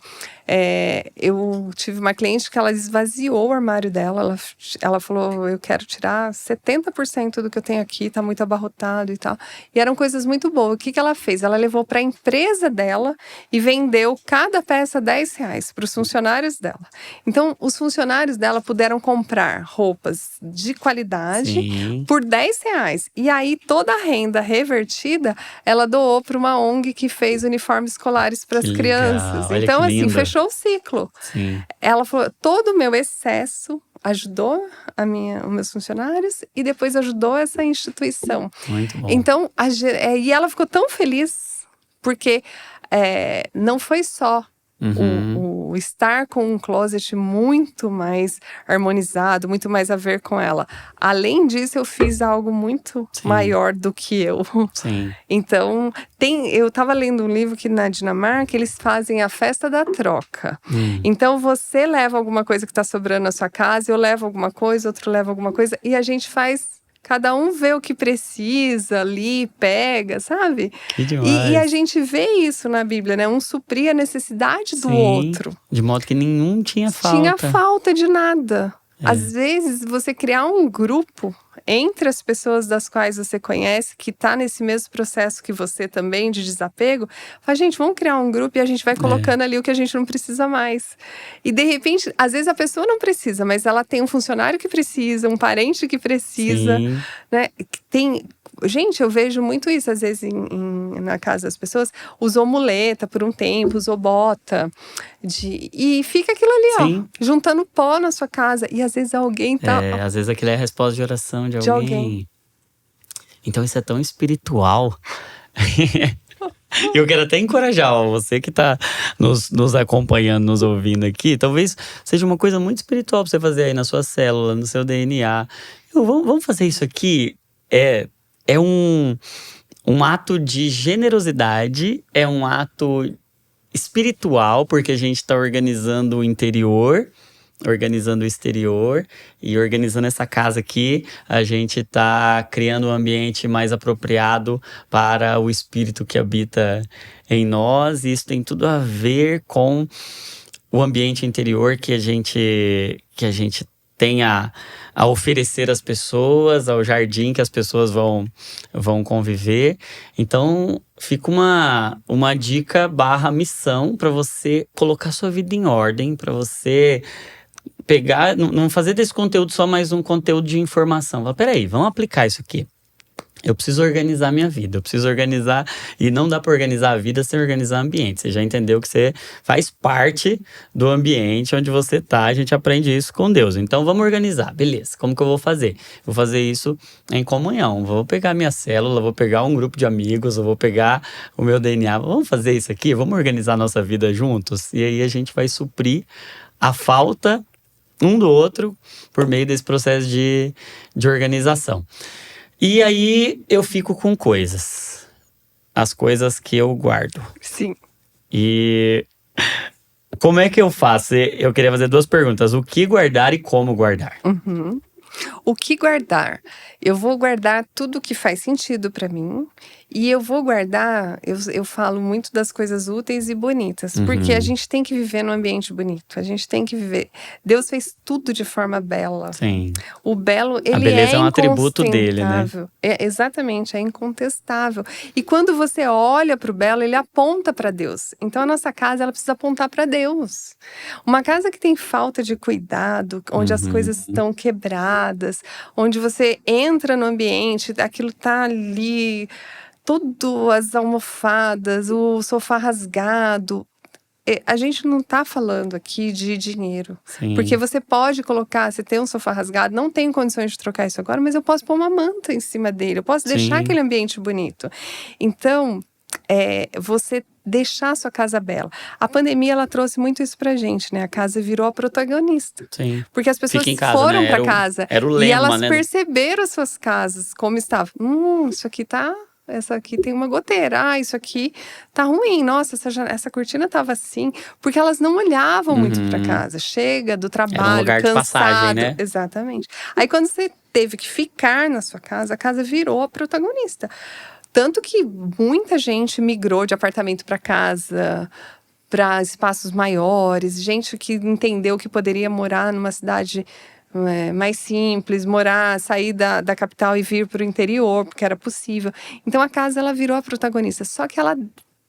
B: Eu tive uma cliente que ela esvaziou o armário dela. Ela falou, eu quero tirar 70% do que eu tenho aqui, tá muito abarrotado e tal. E eram coisas muito boas. O que ela fez? Ela levou para a empresa dela e vendeu cada peça R$10 para os funcionários dela. Então, os funcionários dela puderam comprar roupas de qualidade por R$10. E aí, toda a renda revertida, ela doou para uma ONG que fez uniformes escolares para as crianças.
A: Olha,
B: então,
A: assim,
B: fechou o ciclo.
A: Sim.
B: Ela falou, todo o meu excesso ajudou os meus funcionários e depois ajudou essa instituição.
A: Muito bom.
B: Então, e ela ficou tão feliz, porque não foi só o estar com um closet muito mais harmonizado, muito mais a ver com ela. Além disso, eu fiz algo muito maior do que eu.
A: Sim.
B: Então, eu estava lendo um livro que na Dinamarca eles fazem a festa da troca. Então, você leva alguma coisa que está sobrando na sua casa, eu levo alguma coisa, outro leva alguma coisa, e a gente faz Cada um vê o que precisa ali, pega, sabe?
A: Que
B: E
A: demais.
B: a gente vê isso na Bíblia, né? Um suprir a necessidade do
A: Sim,
B: outro.
A: de modo que nenhum tinha
B: Tinha
A: falta.
B: falta de nada.
A: É.
B: Às vezes, você criar um grupo entre as pessoas das quais você conhece, que tá nesse mesmo processo que você também, de desapego, fala, gente, vamos criar um grupo e a gente vai colocando ali o que a gente não precisa mais. E de repente, às vezes a pessoa não precisa, mas ela tem um funcionário que precisa, um parente que precisa,
A: Sim,
B: né? Gente, eu vejo muito isso, às vezes, na casa das pessoas, usou muleta por um tempo, usou bota, e fica aquilo ali,
A: sim.
B: ó, juntando pó na sua casa. E às vezes alguém tá.
A: Às vezes aquilo é a resposta de oração de
B: De
A: alguém.
B: alguém.
A: Então isso é tão espiritual. Eu quero até encorajar, ó, você que tá nos acompanhando, nos ouvindo aqui. Talvez seja uma coisa muito espiritual pra você fazer aí na sua célula, no seu DNA. Vamos fazer isso aqui. É um ato de generosidade, é um ato espiritual, porque a gente está organizando o interior, organizando o exterior e organizando essa casa aqui, a gente está criando um ambiente mais apropriado para o espírito que habita em nós, e isso tem tudo a ver com o ambiente interior que a gente tem a oferecer às pessoas, ao jardim que as pessoas vão conviver. Então, fica uma dica / missão para você colocar sua vida em ordem, para você pegar, não fazer desse conteúdo só mais um conteúdo de informação. Fala, peraí, vamos aplicar isso aqui. Eu preciso organizar minha vida, eu preciso organizar, e não dá para organizar a vida sem organizar o ambiente. Você já entendeu que você faz parte do ambiente onde você tá, a gente aprende isso com Deus. Então vamos organizar, beleza, como que eu vou fazer? Vou fazer isso em comunhão, vou pegar minha célula, vou pegar um grupo de amigos, eu vou pegar o meu DNA, vamos fazer isso aqui, vamos organizar a nossa vida juntos? E aí a gente vai suprir a falta um do outro por meio desse processo de organização. E aí eu fico com coisas. As coisas que eu guardo.
B: Sim.
A: E como é que eu faço? Eu queria fazer 2 perguntas. O que guardar e como guardar?
B: Uhum. O que guardar? Eu vou guardar tudo que faz sentido para mim. E eu vou guardar, eu falo muito das coisas úteis e bonitas. Porque a gente tem que viver num ambiente bonito. A gente tem que viver. Deus fez tudo de forma bela.
A: Sim.
B: O belo, ele
A: A beleza é um
B: incontestável.
A: atributo dele, né?
B: Exatamente, é incontestável. E quando você olha para o belo, ele aponta para Deus. Então a nossa casa, ela precisa apontar para Deus. Uma casa que tem falta de cuidado, onde as coisas estão quebradas, onde você entra no ambiente, aquilo tá ali, tudo, as almofadas, o sofá rasgado. A gente não tá falando aqui de dinheiro.
A: Sim.
B: Porque você pode colocar, você tem um sofá rasgado, não tenho condições de trocar isso agora, mas eu posso pôr uma manta em cima dele, eu posso deixar aquele ambiente bonito. Então, você deixar a sua casa bela. A pandemia, ela trouxe muito isso pra gente, né? A casa virou a protagonista.
A: Sim.
B: Porque as pessoas
A: Fica em casa,
B: foram
A: né?
B: pra casa.
A: Era o lema,
B: e elas
A: né?
B: perceberam as suas casas, como estavam. Isso aqui tá... Essa aqui tem uma goteira. Ah, isso aqui tá ruim. Nossa, essa cortina tava assim. Porque elas não olhavam muito pra casa. Chega do trabalho,
A: Era um lugar
B: cansado.
A: de passagem, né?
B: Exatamente. Aí quando você teve que ficar na sua casa, a casa virou a protagonista. Tanto que muita gente migrou de apartamento para casa, para espaços maiores, gente que entendeu que poderia morar numa cidade mais simples, sair da capital e vir para o interior, porque era possível. Então a casa, ela virou a protagonista, só que ela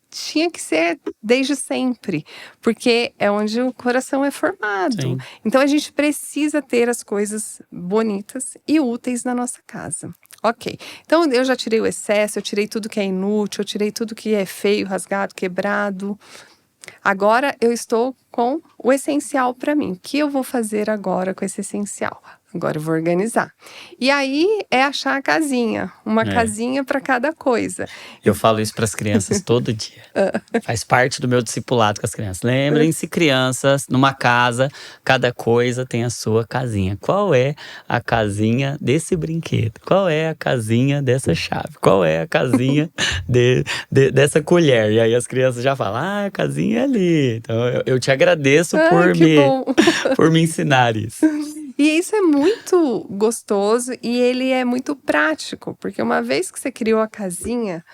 B: tinha que ser desde sempre, porque é onde o coração é formado.
A: Sim.
B: Então a gente precisa ter as coisas bonitas e úteis na nossa casa. Ok, então eu já tirei o excesso, eu tirei tudo que é inútil, eu tirei tudo que é feio, rasgado, quebrado. Agora eu estou com o essencial para mim. O que eu vou fazer agora com esse essencial? Agora eu vou organizar. E aí é achar a casinha, uma casinha para cada coisa.
A: Eu falo isso para as crianças todo dia. Faz parte do meu discipulado com as crianças. Lembrem-se, crianças, numa casa, cada coisa tem a sua casinha. Qual é a casinha desse brinquedo? Qual é a casinha dessa chave? Qual é a casinha dessa colher? E aí as crianças já falam, a casinha é ali. Então eu te agradeço por me ensinar isso.
B: E isso é muito gostoso e ele é muito prático, porque uma vez que você criou a casinha,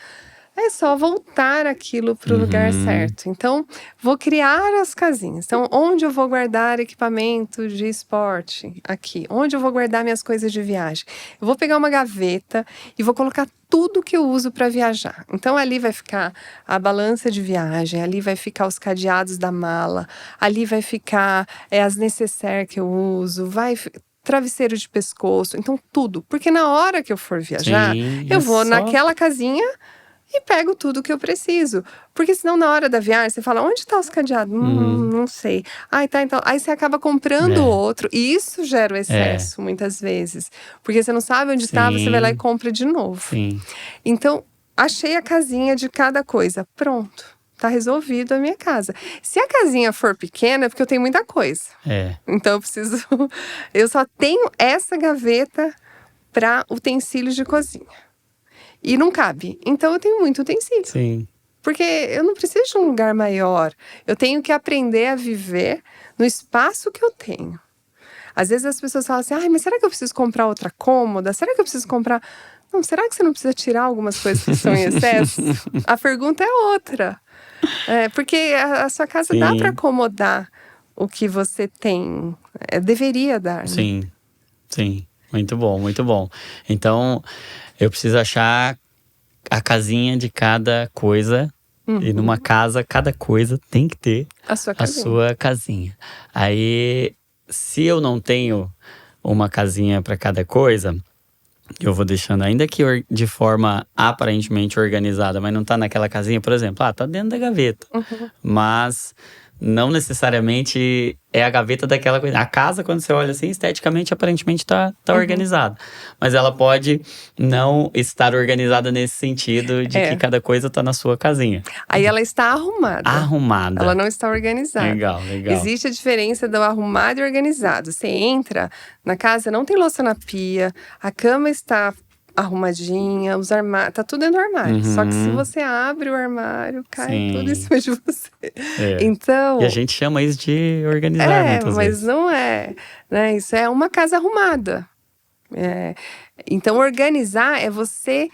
B: é só voltar aquilo para o lugar certo. Então, vou criar as casinhas. Então, onde eu vou guardar equipamento de esporte? Aqui. Onde eu vou guardar minhas coisas de viagem? Eu vou pegar uma gaveta e vou colocar tudo que eu uso para viajar. Então, ali vai ficar a balança de viagem, ali vai ficar os cadeados da mala, ali vai ficar as nécessaires que eu uso, travesseiro de pescoço, então tudo. Porque na hora que eu for viajar,
A: Sim,
B: eu
A: é
B: vou
A: só.
B: naquela casinha e pego tudo que eu preciso. Porque senão, na hora da viagem, você fala, onde tá os cadeados? Não sei. Ai, tá, então. Aí você acaba comprando
A: É,
B: outro. E isso gera o
A: é,
B: excesso, muitas vezes. Porque você não sabe onde tá, você vai lá e
A: sim,
B: compra de novo.
A: sim.
B: Então, achei a casinha de cada coisa. Pronto. Tá resolvido a minha casa. Se a casinha for pequena, é porque eu tenho muita coisa.
A: É,
B: Então, eu preciso... Eu só tenho essa gaveta para utensílios de cozinha. E não cabe. Então eu tenho muito utensílio.
A: sim.
B: Porque eu não preciso de um lugar maior. Eu tenho que aprender a viver no espaço que eu tenho. Às vezes as pessoas falam assim, ai, mas será que eu preciso comprar outra cômoda? Será que eu preciso comprar... Não, será que você não precisa tirar algumas coisas que estão em excesso? A pergunta é outra. Porque a sua casa dá para
A: Sim,
B: acomodar o que você tem. Deveria dar, né?
A: sim, sim. Muito bom, muito bom. Então, eu preciso achar a casinha de cada coisa. E numa casa, cada coisa tem que ter
B: A sua
A: a
B: casinha.
A: sua casinha. Aí, se eu não tenho uma casinha para cada coisa, eu vou deixando, ainda que de forma aparentemente organizada, mas não tá naquela casinha, por exemplo, tá dentro da gaveta. Mas não necessariamente é a gaveta daquela coisa. A casa, quando você olha assim, esteticamente, aparentemente tá organizada. Mas ela pode não estar organizada nesse sentido de que
B: É.
A: cada coisa tá na sua casinha.
B: Aí ela está arrumada.
A: Arrumada.
B: Ela não está organizada.
A: Legal, legal.
B: Existe a diferença do arrumado e organizado. Você entra na casa, não tem louça na pia, a cama está arrumadinha, os armários, tá tudo dentro do armário. Só que se você abre o armário, cai tudo em
A: Sim.
B: cima de você.
A: É.
B: Então,
A: E a gente chama isso de organizar muitas
B: mas
A: vezes.
B: não é, né? Isso é uma casa arrumada. Então, organizar é você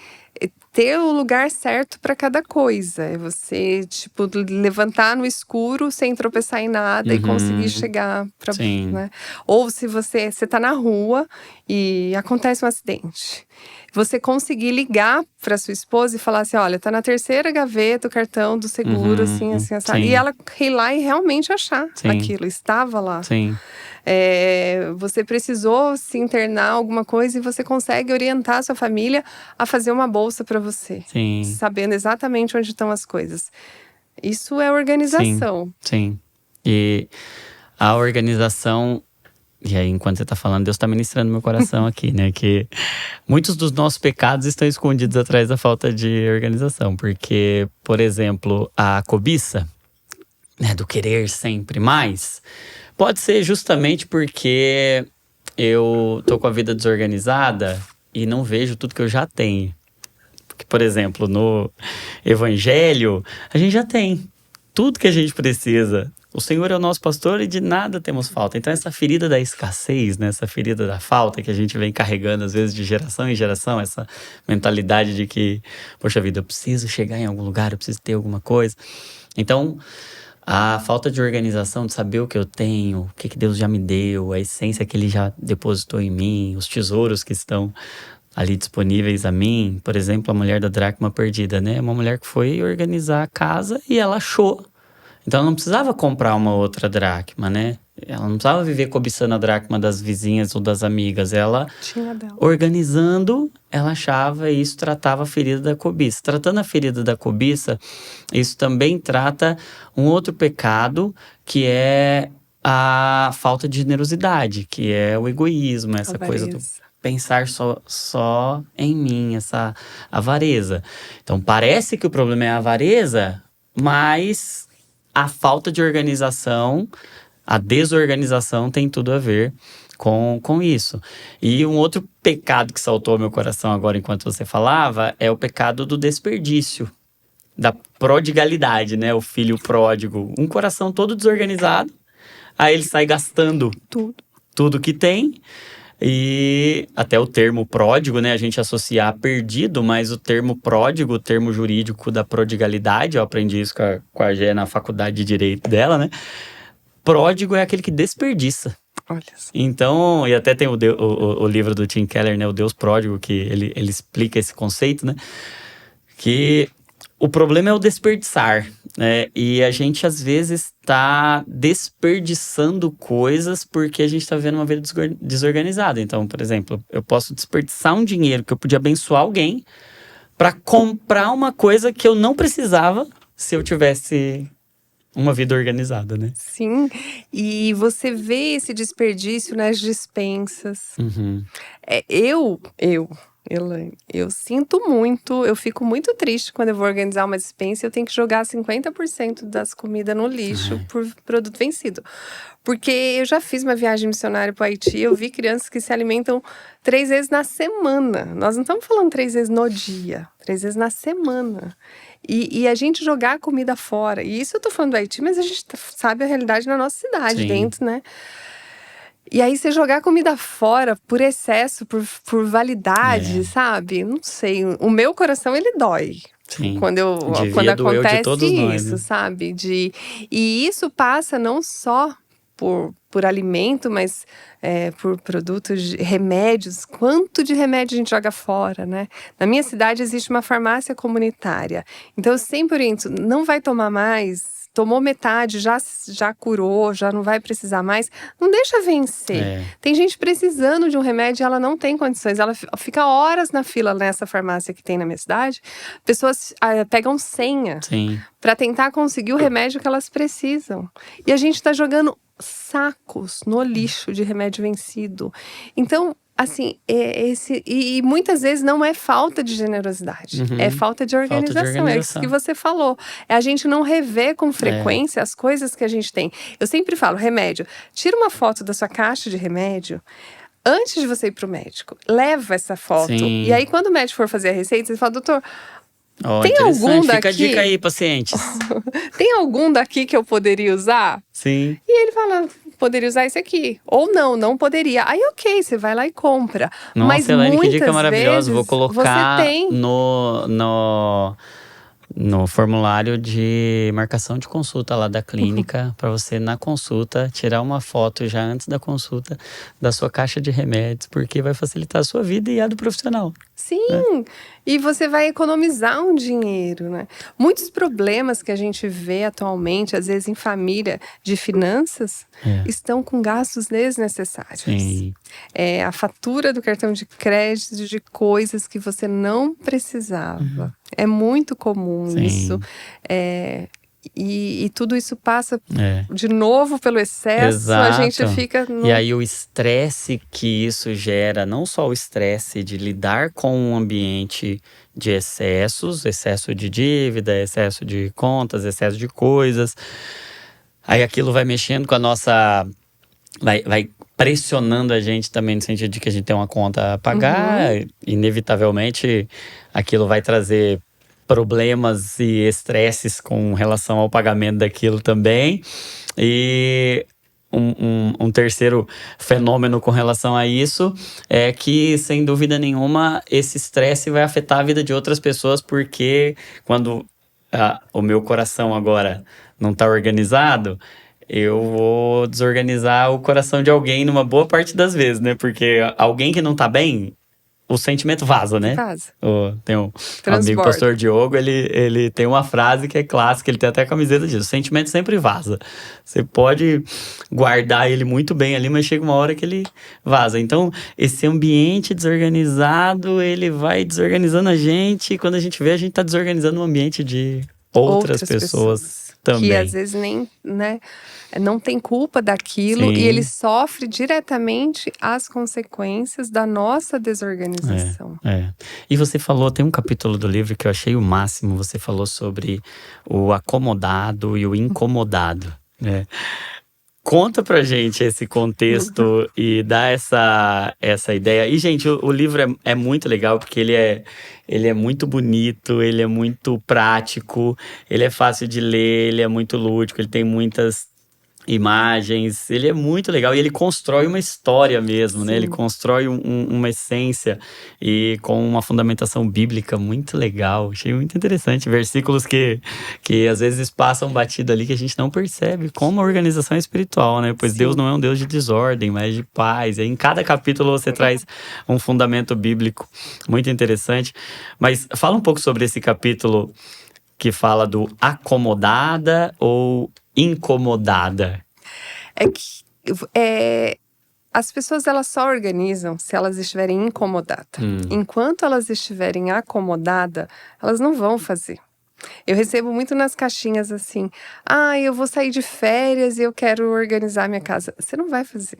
B: ter o lugar certo para cada coisa. É você, tipo, levantar no escuro sem tropeçar em nada e conseguir chegar para,
A: Sim.
B: né? Ou se você tá na rua e acontece um acidente. Você conseguir ligar para sua esposa e falar assim, olha, tá na terceira gaveta o cartão do seguro, assim, assim. E ela ir lá e realmente achar aquilo. Estava lá.
A: Sim.
B: Você precisou se internar alguma coisa e você consegue orientar a sua família a fazer uma bolsa para você.
A: Sim.
B: Sabendo exatamente onde estão as coisas. Isso é organização.
A: Sim. E a organização... E aí, enquanto você tá falando, Deus tá ministrando meu coração aqui, né? Que muitos dos nossos pecados estão escondidos atrás da falta de organização. Porque, por exemplo, a cobiça, né? Do querer sempre mais... Pode ser justamente porque eu tô com a vida desorganizada e não vejo tudo que eu já tenho. Porque, por exemplo, no Evangelho, a gente já tem tudo que a gente precisa. O Senhor é o nosso pastor e de nada temos falta. Então, essa ferida da escassez, né? Essa ferida da falta que a gente vem carregando, às vezes, de geração em geração, essa mentalidade de que, poxa vida, eu preciso chegar em algum lugar, eu preciso ter alguma coisa. Então, a falta de organização, de saber o que eu tenho, o que Deus já me deu, a essência que Ele já depositou em mim, os tesouros que estão ali disponíveis a mim. Por exemplo, a mulher da dracma perdida, né? Uma mulher que foi organizar a casa e ela achou. Então, ela não precisava comprar uma outra dracma, né? Ela não precisava viver cobiçando a dracma das vizinhas ou das amigas. Ela,
B: Tinha dela.
A: organizando, ela achava e isso tratava a ferida da cobiça. Tratando a ferida da cobiça, isso também trata um outro pecado, que é a falta de generosidade, que é o egoísmo, essa coisa do pensar só em mim, essa avareza. Então, parece que o problema é a avareza, mas a falta de organização, a desorganização tem tudo a ver com isso. E um outro pecado que saltou ao meu coração agora enquanto você falava é o pecado do desperdício, da prodigalidade, né? O filho pródigo. Um coração todo desorganizado, aí ele sai gastando
B: Tudo.
A: tudo que tem. E até o termo pródigo, né? A gente associar perdido, mas o termo pródigo, o termo jurídico da prodigalidade, eu aprendi isso com a Gé na faculdade de Direito dela, né? Pródigo é aquele que desperdiça.
B: Olha só.
A: Então, e até tem o livro do Tim Keller, né? O Deus Pródigo, que ele explica esse conceito, né? Que o problema é o desperdiçar, né? E a gente, às vezes, está desperdiçando coisas porque a gente está vivendo uma vida desorganizada. Então, por exemplo, eu posso desperdiçar um dinheiro que eu podia abençoar alguém para comprar uma coisa que eu não precisava se eu tivesse uma vida organizada, né?
B: Sim, e você vê esse desperdício nas dispensas.
A: Uhum.
B: Eu sinto muito, eu fico muito triste quando eu vou organizar uma despensa e eu tenho que jogar 50% das comidas no lixo por produto vencido. Porque eu já fiz uma viagem missionária para o Haiti, eu vi crianças que se alimentam 3 vezes na semana. Nós não estamos falando 3 vezes no dia, 3 vezes na semana. E a gente jogar comida fora. E isso eu tô falando do Haiti, mas a gente sabe a realidade na nossa cidade,
A: Sim.
B: dentro, né? E aí você jogar comida fora por excesso, por validade, sabe? Não sei. O meu coração, ele dói.
A: Sim.
B: Quando
A: Devia doer de
B: acontece
A: todos nós,
B: isso,
A: né?
B: sabe? E isso passa não só por alimento, mas por produtos, remédios. Quanto de remédio a gente joga fora, né? Na minha cidade existe uma farmácia comunitária. Então eu sempre oriento, não vai tomar mais. Tomou metade, já curou, já não vai precisar mais. Não deixa vencer. Tem gente precisando de um remédio e ela não tem condições. Ela fica horas na fila nessa farmácia que tem na minha cidade. Pessoas pegam senha para tentar conseguir o remédio que elas precisam. E a gente está jogando sacos no lixo de remédio vencido. Então, assim, e muitas vezes não é falta de generosidade, é falta de organização. É isso que você falou. É a gente não rever com frequência as coisas que a gente tem. Eu sempre falo, remédio, tira uma foto da sua caixa de remédio antes de você ir pro médico. Leva essa foto.
A: Sim.
B: E aí, quando o médico for fazer a receita, você fala, doutor,
A: tem algum daqui? Fica a dica aí, pacientes.
B: Tem algum daqui que eu poderia usar?
A: Sim.
B: E ele fala, poderia usar esse aqui. Ou não poderia. Aí, ok, você vai lá e compra.
A: Nossa,
B: mas
A: Elaine, que
B: muitas
A: dica maravilhosa.
B: vezes
A: Vou colocar
B: você tem...
A: no formulário de marcação de consulta lá da clínica, para você, na consulta, tirar uma foto já antes da consulta da sua caixa de remédios, porque vai facilitar a sua vida e a do profissional.
B: Sim, e você vai economizar um dinheiro, né? Muitos problemas que a gente vê atualmente, às vezes em família, de finanças, estão com gastos desnecessários.
A: Sim.
B: A fatura do cartão de crédito de coisas que você não precisava. É muito comum isso. E tudo isso passa de novo pelo excesso.
A: Exato.
B: A gente fica...
A: E aí o estresse que isso gera, não só o estresse de lidar com um ambiente de excessos, excesso de dívida, excesso de contas, excesso de coisas. Aí aquilo vai mexendo com a nossa... Vai pressionando a gente também no sentido de que a gente tem uma conta a pagar. Inevitavelmente, aquilo vai trazer problemas e estresses com relação ao pagamento daquilo também. E um terceiro fenômeno com relação a isso é que, sem dúvida nenhuma, esse estresse vai afetar a vida de outras pessoas, porque quando o meu coração agora não está organizado, eu vou desorganizar o coração de alguém numa boa parte das vezes, né? Porque alguém que não tá bem, o sentimento vaza, né?
B: Vaza.
A: Tem um amigo, pastor Diogo, ele tem uma frase que é clássica, ele tem até a camiseta disso: o sentimento sempre vaza. Você pode guardar ele muito bem ali, mas chega uma hora que ele vaza. Então, esse ambiente desorganizado, ele vai desorganizando a gente, e quando a gente vê, a gente tá desorganizando o ambiente de outras pessoas também.
B: Que às vezes nem, né, não tem culpa daquilo.
A: Sim.
B: E ele sofre diretamente as consequências da nossa desorganização.
A: E você falou, tem um capítulo do livro que eu achei o máximo, você falou sobre o acomodado e o incomodado, né? Conta pra gente esse contexto e dá essa ideia. E, gente, o livro é muito legal porque ele é muito bonito, ele é muito prático, ele é fácil de ler, ele é muito lúdico, ele tem muitas imagens. Ele é muito legal e ele constrói uma história mesmo, né? Ele
B: Sim.
A: constrói uma essência e com uma fundamentação bíblica muito legal. Achei muito interessante. Versículos que às vezes passam batido ali que a gente não percebe como a organização é espiritual, né? Pois
B: Sim.
A: Deus não é um Deus de desordem, mas de paz. E em cada capítulo você traz um fundamento bíblico muito interessante. Mas fala um pouco sobre esse capítulo que fala do acomodada ou incomodada.
B: É que as pessoas elas só organizam se elas estiverem incomodadas. Enquanto elas estiverem acomodadas, elas não vão fazer. Eu recebo muito nas caixinhas assim: eu vou sair de férias e eu quero organizar minha casa. Você não vai fazer.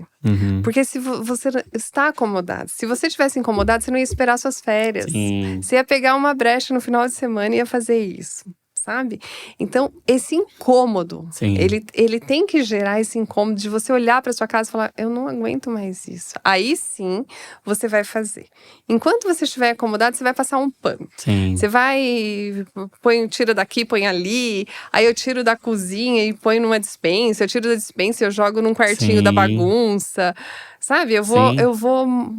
B: Porque se você está acomodado. Se você tivesse incomodado, você não ia esperar suas férias.
A: Sim.
B: Você ia pegar uma brecha no final de semana e ia fazer isso. Sabe? Então, esse incômodo,
A: Sim.
B: ele tem que gerar esse incômodo de você olhar para sua casa e falar: eu não aguento mais isso. Aí sim, você vai fazer. Enquanto você estiver acomodado, você vai passar um pano.
A: Sim.
B: Você vai, tira daqui, põe ali. Aí eu tiro da cozinha e põe numa despensa. Eu tiro da despensa e eu jogo num quartinho da
A: Sim.
B: bagunça. Sabe? Eu vou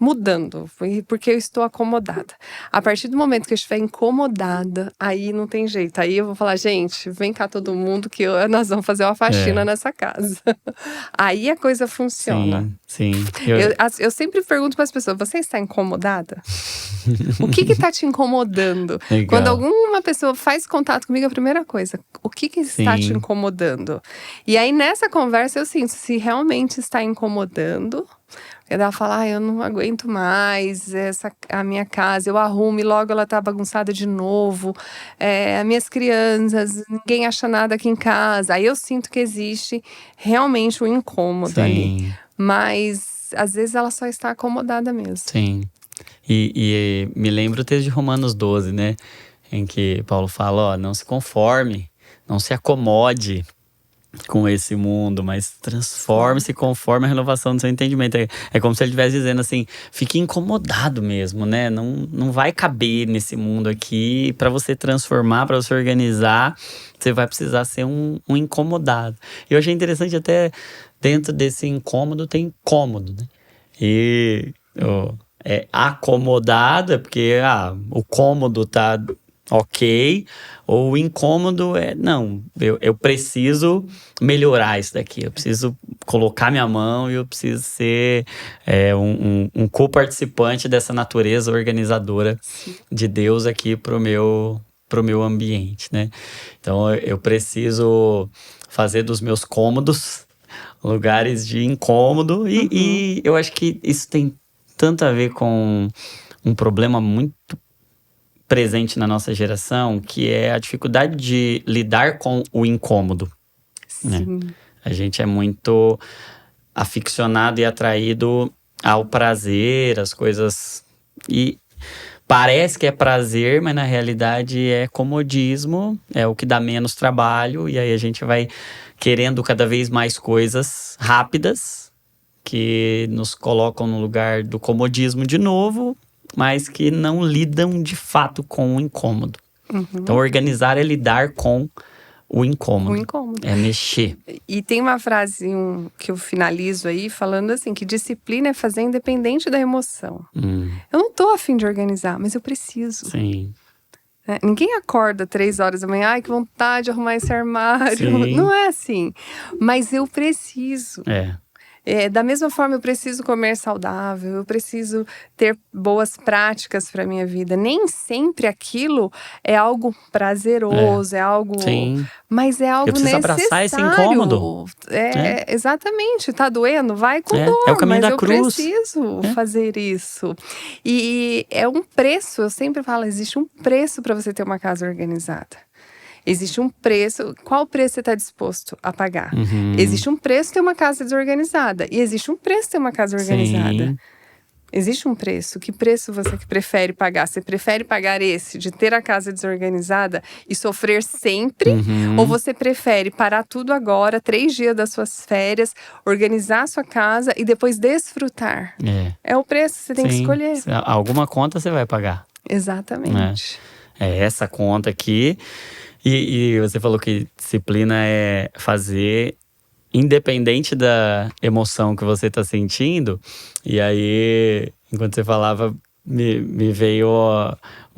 B: mudando, porque eu estou acomodada. A partir do momento que eu estiver incomodada, aí não tem jeito. Aí eu vou falar: gente, vem cá todo mundo que nós vamos fazer uma faxina nessa casa. Aí a coisa funciona.
A: Sim.
B: Eu sempre pergunto para as pessoas: você está incomodada? O que está te incomodando?
A: Legal.
B: Quando alguma pessoa faz contato comigo, a primeira coisa: o que está te incomodando? E aí nessa conversa eu sinto se realmente está incomodando. Ela fala: eu não aguento mais a minha casa, eu arrumo e logo ela tá bagunçada de novo. As minhas crianças, ninguém acha nada aqui em casa. Aí eu sinto que existe realmente um incômodo ali. Mas às vezes ela só está acomodada mesmo.
A: Sim. E me lembra o texto de Romanos 12, né? Em que Paulo fala: não se conforme, não se acomode com esse mundo, mas transforme-se conforme a renovação do seu entendimento. É como se ele estivesse dizendo assim: fique incomodado mesmo, né? Não vai caber nesse mundo aqui. Para você transformar, para você organizar, você vai precisar ser um incomodado. E eu achei interessante até dentro desse incômodo tem cômodo, né? E acomodado é porque o cômodo tá ok, ou o incômodo não, eu preciso melhorar isso daqui, eu preciso colocar minha mão e eu preciso ser um co-participante dessa natureza organizadora de Deus aqui pro meu ambiente, né? Então eu preciso fazer dos meus cômodos lugares de incômodo e eu acho que isso tem tanto a ver com um problema muito presente na nossa geração, que é a dificuldade de lidar com o incômodo. Né? A gente é muito aficionado e atraído ao prazer, às coisas... E parece que é prazer, mas na realidade é comodismo, é o que dá menos trabalho, e aí a gente vai querendo cada vez mais coisas rápidas, que nos colocam no lugar do comodismo de novo, mas que não lidam de fato com o incômodo. Então, organizar é lidar com o incômodo. É mexer.
B: E tem uma frase que eu finalizo aí falando assim, que disciplina é fazer independente da emoção. Eu não tô a fim de organizar, mas eu preciso.
A: Sim.
B: Ninguém acorda 3 horas da manhã: ai, que vontade de arrumar esse armário. Sim. Não é assim. Mas eu preciso. Da mesma forma, eu preciso comer saudável, eu preciso ter boas práticas para minha vida. Nem sempre aquilo é algo prazeroso, é algo...
A: Sim.
B: Mas é algo necessário.
A: Abraçar esse incômodo.
B: Exatamente. Tá doendo? Vai com dor.
A: É o caminho
B: mas
A: da cruz.
B: Preciso fazer isso. E é um preço, eu sempre falo, existe um preço para você ter uma casa organizada. Existe um preço. Qual preço você está disposto a pagar? Existe um preço ter uma casa desorganizada. E existe um preço ter uma casa organizada.
A: Sim.
B: Existe um preço. Que preço você prefere pagar? Você prefere pagar esse de ter a casa desorganizada e sofrer sempre? Ou você prefere parar tudo agora, 3 dias das suas férias, organizar a sua casa e depois desfrutar? É o preço que você tem que escolher.
A: Alguma conta você vai pagar.
B: Exatamente.
A: É essa conta aqui. E você falou que disciplina é fazer independente da emoção que você está sentindo, e aí, enquanto você falava, me veio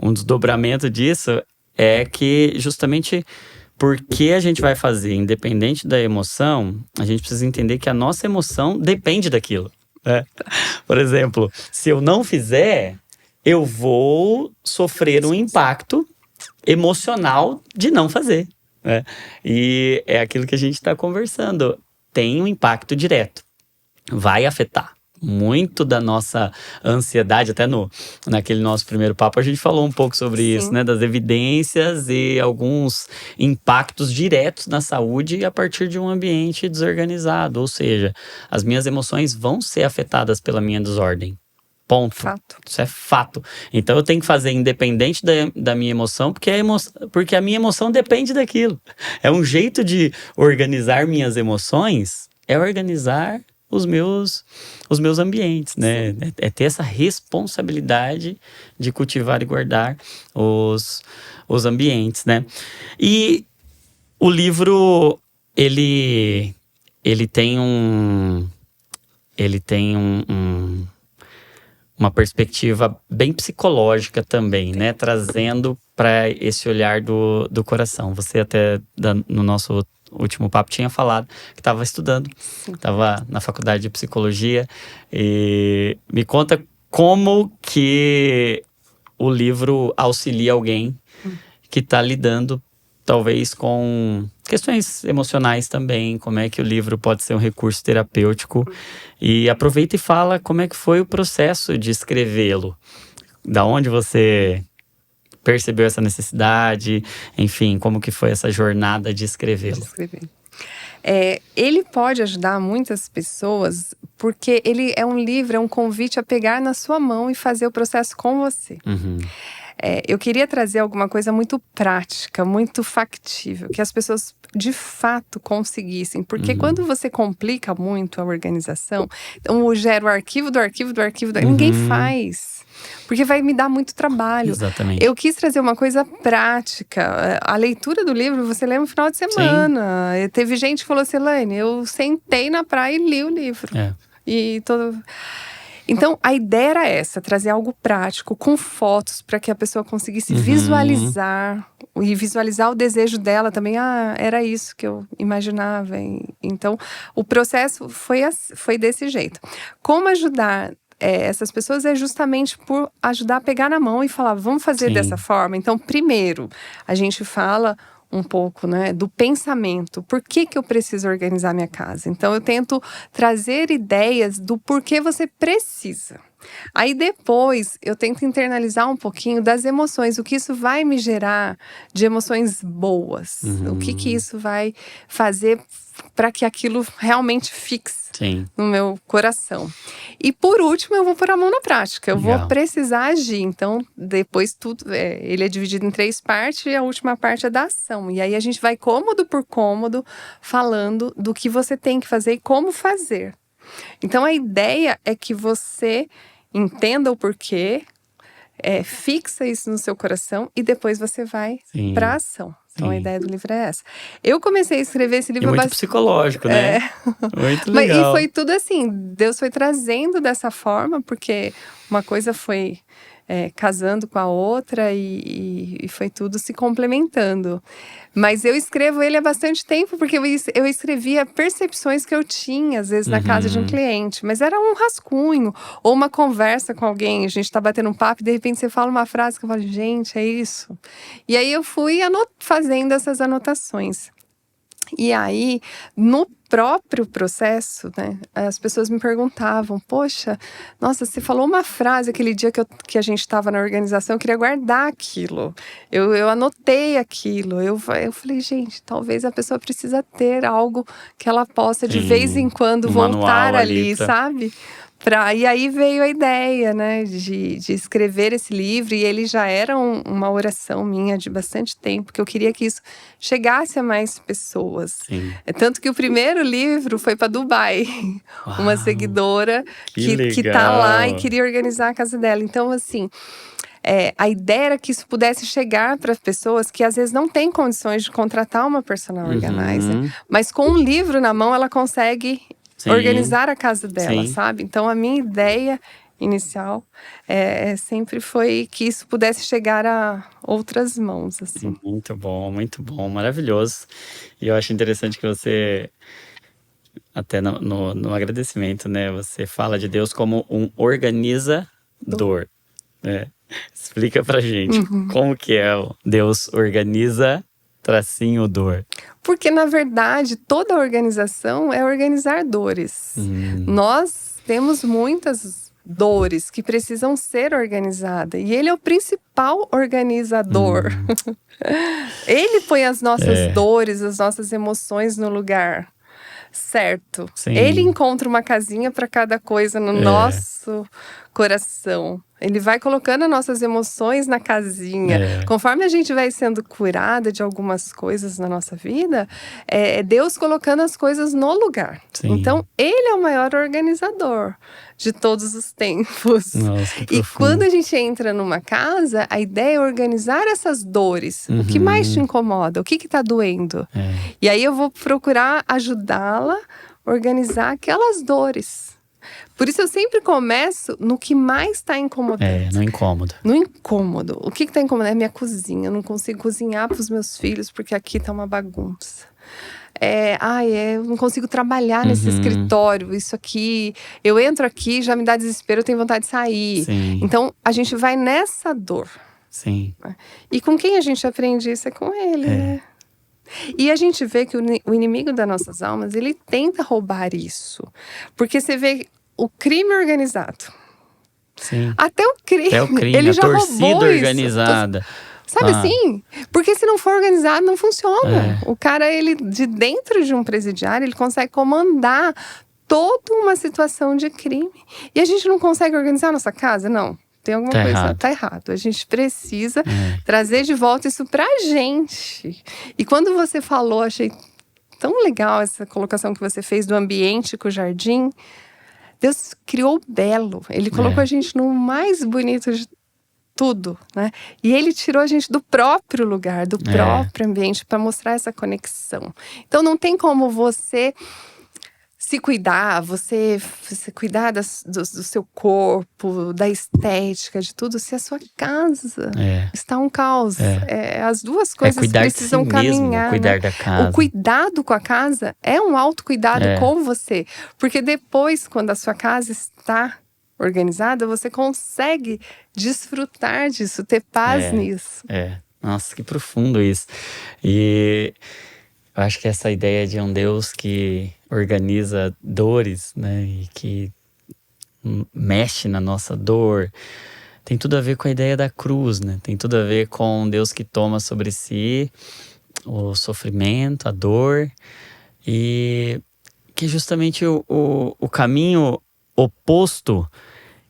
A: um desdobramento disso, é que justamente porque a gente vai fazer, independente da emoção, a gente precisa entender que a nossa emoção depende daquilo, né? Por exemplo, se eu não fizer, eu vou sofrer um impacto emocional de não fazer, né? E é aquilo que a gente está conversando. Tem um impacto direto. Vai afetar muito da nossa ansiedade. Até naquele nosso primeiro papo a gente falou um pouco sobre
B: Sim.
A: isso, né? Das evidências e alguns impactos diretos na saúde a partir de um ambiente desorganizado. Ou seja, as minhas emoções vão ser afetadas pela minha desordem. Ponto.
B: Fato.
A: Isso é fato. Então eu tenho que fazer independente da minha emoção, porque a minha emoção depende daquilo. É um jeito de organizar minhas emoções, é organizar os meus ambientes, né? É ter essa responsabilidade de cultivar e guardar os ambientes, né? E o livro, ele tem uma perspectiva bem psicológica também, né? Trazendo para esse olhar do coração. Você até, no nosso último papo, tinha falado que estava estudando, estava na faculdade de psicologia. E me conta como que o livro auxilia alguém que está lidando, talvez, com questões emocionais também, como é que o livro pode ser um recurso terapêutico. E aproveita e fala como é que foi o processo de escrevê-lo. Da onde você percebeu essa necessidade, enfim, como que foi essa jornada de escrevê-lo.
B: Ele pode ajudar muitas pessoas porque ele é um livro, é um convite a pegar na sua mão e fazer o processo com você.
A: Uhum.
B: Eu queria trazer alguma coisa muito prática, muito factível, que as pessoas de fato conseguissem. Porque quando você complica muito a organização, então gera o arquivo do arquivo do arquivo, ninguém faz. Porque vai me dar muito trabalho.
A: Exatamente.
B: Eu quis trazer uma coisa prática. A leitura do livro, você lê no final de semana. Teve gente que falou assim, Elaine, eu sentei na praia e li o livro. Então, a ideia era essa, trazer algo prático, com fotos, para que a pessoa conseguisse visualizar. E visualizar o desejo dela também. Era isso que eu imaginava. Então, o processo foi desse jeito. Como ajudar essas pessoas é justamente por ajudar a pegar na mão e falar, vamos fazer dessa forma? Então, primeiro, a gente fala um pouco, né, do pensamento. Por que eu preciso organizar minha casa? Então, eu tento trazer ideias do porquê você precisa. Aí depois, eu tento internalizar um pouquinho das emoções. O que isso vai me gerar de emoções boas? O que isso vai fazer para que aquilo realmente fixe no meu coração. E por último, eu vou pôr a mão na prática. Eu vou precisar agir. Então, depois ele é dividido em 3 partes e a última parte é da ação. E aí a gente vai cômodo por cômodo falando do que você tem que fazer e como fazer. Então, a ideia é que você entenda o porquê, fixa isso no seu coração e depois você vai para a ação. Então, a ideia do livro é essa. Eu comecei a escrever esse livro...
A: muito psicológico, né? Muito legal.
B: E foi tudo assim, Deus foi trazendo dessa forma, porque uma coisa foi casando com a outra e foi tudo se complementando. Mas eu escrevo ele há bastante tempo, porque eu escrevia percepções que eu tinha, às vezes, na casa de um cliente. Mas era um rascunho, ou uma conversa com alguém. A gente tá batendo um papo e, de repente, você fala uma frase que eu falo, gente, é isso. E aí, eu fui fazendo essas anotações. E aí, no próprio processo, né, as pessoas me perguntavam, poxa, nossa, você falou uma frase aquele dia que a gente estava na organização, eu queria guardar aquilo. Eu anotei aquilo. Eu falei, gente, talvez a pessoa precisa ter algo que ela possa, de vez em quando, voltar ali, sabe? E aí veio a ideia, né, de escrever esse livro, e ele já era uma oração minha de bastante tempo, que eu queria que isso chegasse a mais pessoas. Tanto que o primeiro livro foi para Dubai. Uau, uma seguidora que tá lá e queria organizar a casa dela. Então, assim, A ideia era que isso pudesse chegar para pessoas que às vezes não têm condições de contratar uma personal organizer, mas com um livro na mão ela consegue organizar a casa dela, sabe? Então a minha ideia inicial sempre foi que isso pudesse chegar a outras mãos, assim.
A: Muito bom, maravilhoso. E eu acho interessante que você, até no agradecimento, né? Você fala de Deus como um organizador, né? Explica pra gente como que é o Deus organiza tracinho dor.
B: Porque, na verdade, toda organização é organizar dores. Nós temos muitas dores que precisam ser organizadas. E ele é o principal organizador. Ele põe as nossas dores, as nossas emoções no lugar certo.
A: Sim.
B: Ele encontra uma casinha para cada coisa no nosso coração. Ele vai colocando as nossas emoções na casinha. Conforme a gente vai sendo curada de algumas coisas na nossa vida, é Deus colocando as coisas no lugar.
A: Sim.
B: Então, ele é o maior organizador de todos os tempos.
A: Nossa, que
B: E quando a gente entra numa casa, a ideia é organizar essas dores. O que mais te incomoda? O que está doendo? E aí eu vou procurar ajudá-la a organizar aquelas dores. Por isso eu sempre começo no que mais está incomodando.
A: No incômodo.
B: No incômodo. O que está incomodando? É minha cozinha. Eu não consigo cozinhar para os meus filhos porque aqui está uma bagunça. Eu não consigo trabalhar nesse escritório. Isso aqui, eu entro aqui, já me dá desespero, eu tenho vontade de sair.
A: Sim.
B: Então, a gente vai nessa dor.
A: Sim.
B: E com quem a gente aprende isso é com ele, né? E a gente vê que o inimigo das nossas almas, ele tenta roubar isso. Porque você vê o crime organizado.
A: Sim.
B: Até o crime.
A: Ele já roubou organizada.
B: Isso. Sabe assim? Porque se não for organizado, não funciona. O cara, ele, de dentro de um presidiário, ele consegue comandar toda uma situação de crime. E a gente não consegue organizar a nossa casa? Não. Tem alguma coisa, tá errado. A gente precisa trazer de volta isso pra gente. E quando você falou, achei tão legal essa colocação que você fez do ambiente com o jardim. Deus criou belo. Ele colocou a gente no mais bonito de tudo, né? E ele tirou a gente do próprio lugar, do próprio ambiente, para mostrar essa conexão. Então não tem como você se cuidar, você cuidar do seu corpo, da estética, de tudo, se a sua casa está um caos. As duas coisas precisam caminhar.
A: Cuidar da casa.
B: O cuidado com a casa é um autocuidado com você. Porque depois, quando a sua casa está organizada, você consegue desfrutar disso, ter paz nisso.
A: Nossa, que profundo isso. E eu acho que essa ideia de um Deus que organiza dores, né, e que mexe na nossa dor, tem tudo a ver com a ideia da cruz, né? Tem tudo a ver com um Deus que toma sobre si o sofrimento, a dor, e que justamente o caminho oposto,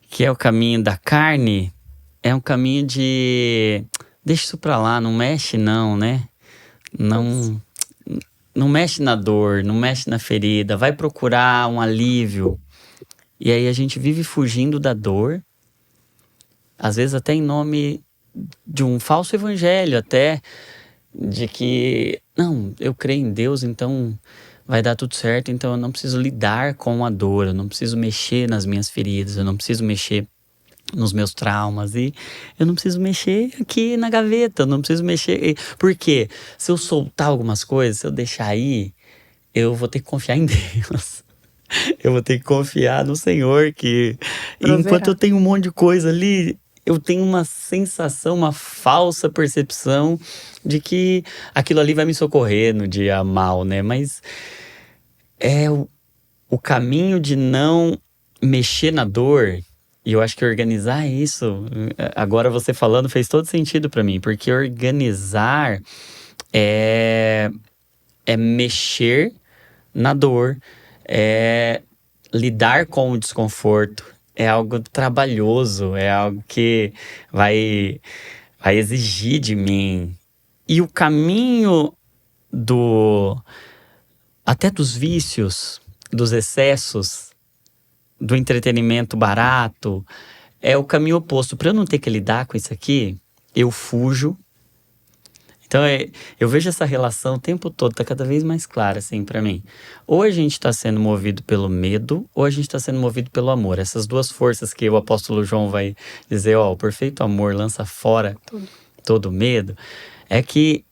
A: que é o caminho da carne, é um caminho de deixa isso pra lá, não mexe não, né? Não mexe na dor, não mexe na ferida, vai procurar um alívio. E aí a gente vive fugindo da dor, às vezes até em nome de um falso evangelho, até de que, não, eu creio em Deus, então vai dar tudo certo, então eu não preciso lidar com a dor, eu não preciso mexer nas minhas feridas, eu não preciso mexer nos meus traumas, e eu não preciso mexer aqui na gaveta, eu não preciso mexer, porque se eu soltar algumas coisas, se eu deixar aí, eu vou ter que confiar em Deus, eu vou ter que confiar no Senhor, que enquanto eu tenho um monte de coisa ali, eu tenho uma sensação, uma falsa percepção de que aquilo ali vai me socorrer no dia mal, né? Mas é o caminho de não mexer na dor. E eu acho que organizar isso, agora você falando, fez todo sentido para mim. Porque organizar é mexer na dor, é lidar com o desconforto. É algo trabalhoso, é algo que vai exigir de mim. E o caminho até dos vícios, dos excessos, do entretenimento barato, é o caminho oposto. Para eu não ter que lidar com isso aqui, eu fujo. Então, eu vejo essa relação o tempo todo, tá cada vez mais clara, assim, pra mim. Ou a gente tá sendo movido pelo medo, ou a gente tá sendo movido pelo amor. Essas duas forças que o apóstolo João vai dizer, ó, o perfeito amor lança fora todo medo, é que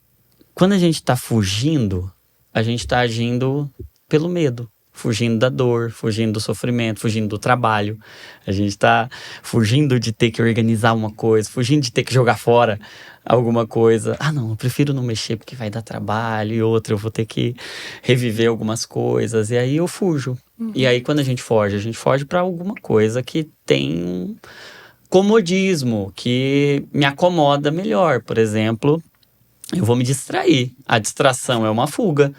A: quando a gente tá fugindo, a gente tá agindo pelo medo. Fugindo da dor, fugindo do sofrimento, fugindo do trabalho. A gente tá fugindo de ter que organizar uma coisa, fugindo de ter que jogar fora alguma coisa. Ah, não, eu prefiro não mexer porque vai dar trabalho. E outra, eu vou ter que reviver algumas coisas. E aí eu fujo. E aí quando a gente foge para alguma coisa que tem um comodismo, que me acomoda melhor. Por exemplo, eu vou me distrair. A distração é uma fuga.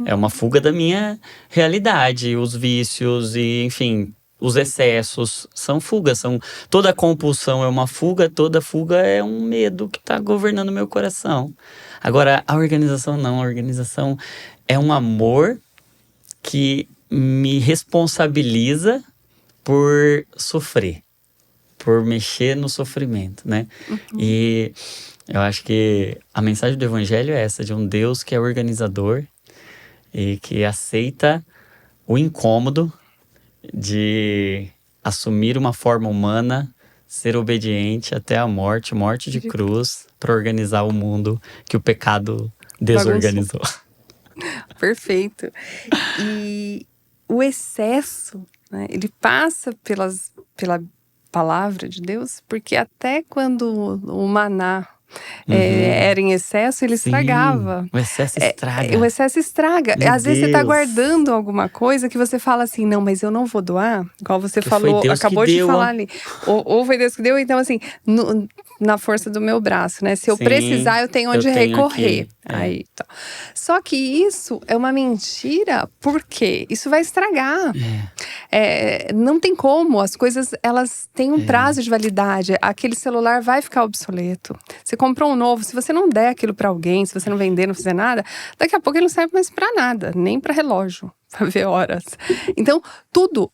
A: É uma fuga da minha realidade. Os vícios e, enfim, os excessos são fugas. Toda compulsão é uma fuga, toda fuga é um medo que está governando o meu coração. Agora, a organização não. A organização é um amor que me responsabiliza por sofrer, por mexer no sofrimento, né? E eu acho que a mensagem do Evangelho é essa, de um Deus que é organizador e que aceita o incômodo de assumir uma forma humana, ser obediente até a morte de cruz, para organizar o mundo que o pecado desorganizou.
B: Perfeito. E o excesso, né, ele passa pela palavra de Deus, porque até quando o maná era em excesso, ele estragava.
A: O excesso estraga.
B: O excesso estraga.
A: Meu
B: Às vezes você tá
A: Deus.
B: guardando alguma coisa que você fala assim, não, mas eu não vou doar. Igual você
A: Que
B: falou,
A: foi Deus
B: acabou
A: que
B: de
A: deu,
B: falar
A: ó.
B: ali. Ou foi Deus que deu, então assim, na força do meu braço, né? Se eu
A: Sim,
B: precisar, eu tenho onde
A: eu tenho
B: recorrer.
A: aqui.
B: Aí, tá. Só que isso é uma mentira, porque isso vai estragar. Não tem como, as coisas elas têm um prazo de validade. Aquele celular vai ficar obsoleto. Você comprou um novo, se você não der aquilo pra alguém, se você não vender, não fizer nada, daqui a pouco ele não serve mais pra nada, nem pra relógio, pra ver horas. Então, tudo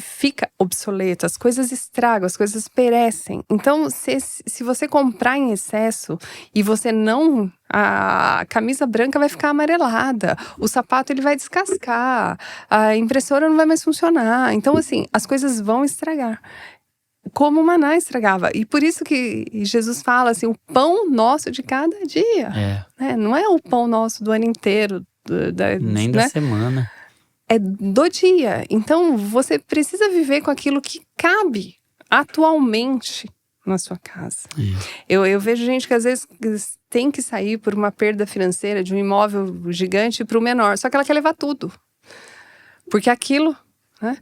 B: fica obsoleto, as coisas estragam, as coisas perecem. Então, se você comprar em excesso e você não... A camisa branca vai ficar amarelada, o sapato ele vai descascar, a impressora não vai mais funcionar. Então, assim, as coisas vão estragar. Como o maná estragava. E por isso que Jesus fala assim, o pão nosso de cada dia. Não é o pão nosso do ano inteiro.
A: Nem da semana.
B: É do dia. Então, você precisa viver com aquilo que cabe atualmente na sua casa. Eu vejo gente que às vezes tem que sair por uma perda financeira de um imóvel gigante para o menor. Só que ela quer levar tudo. Porque aquilo... né?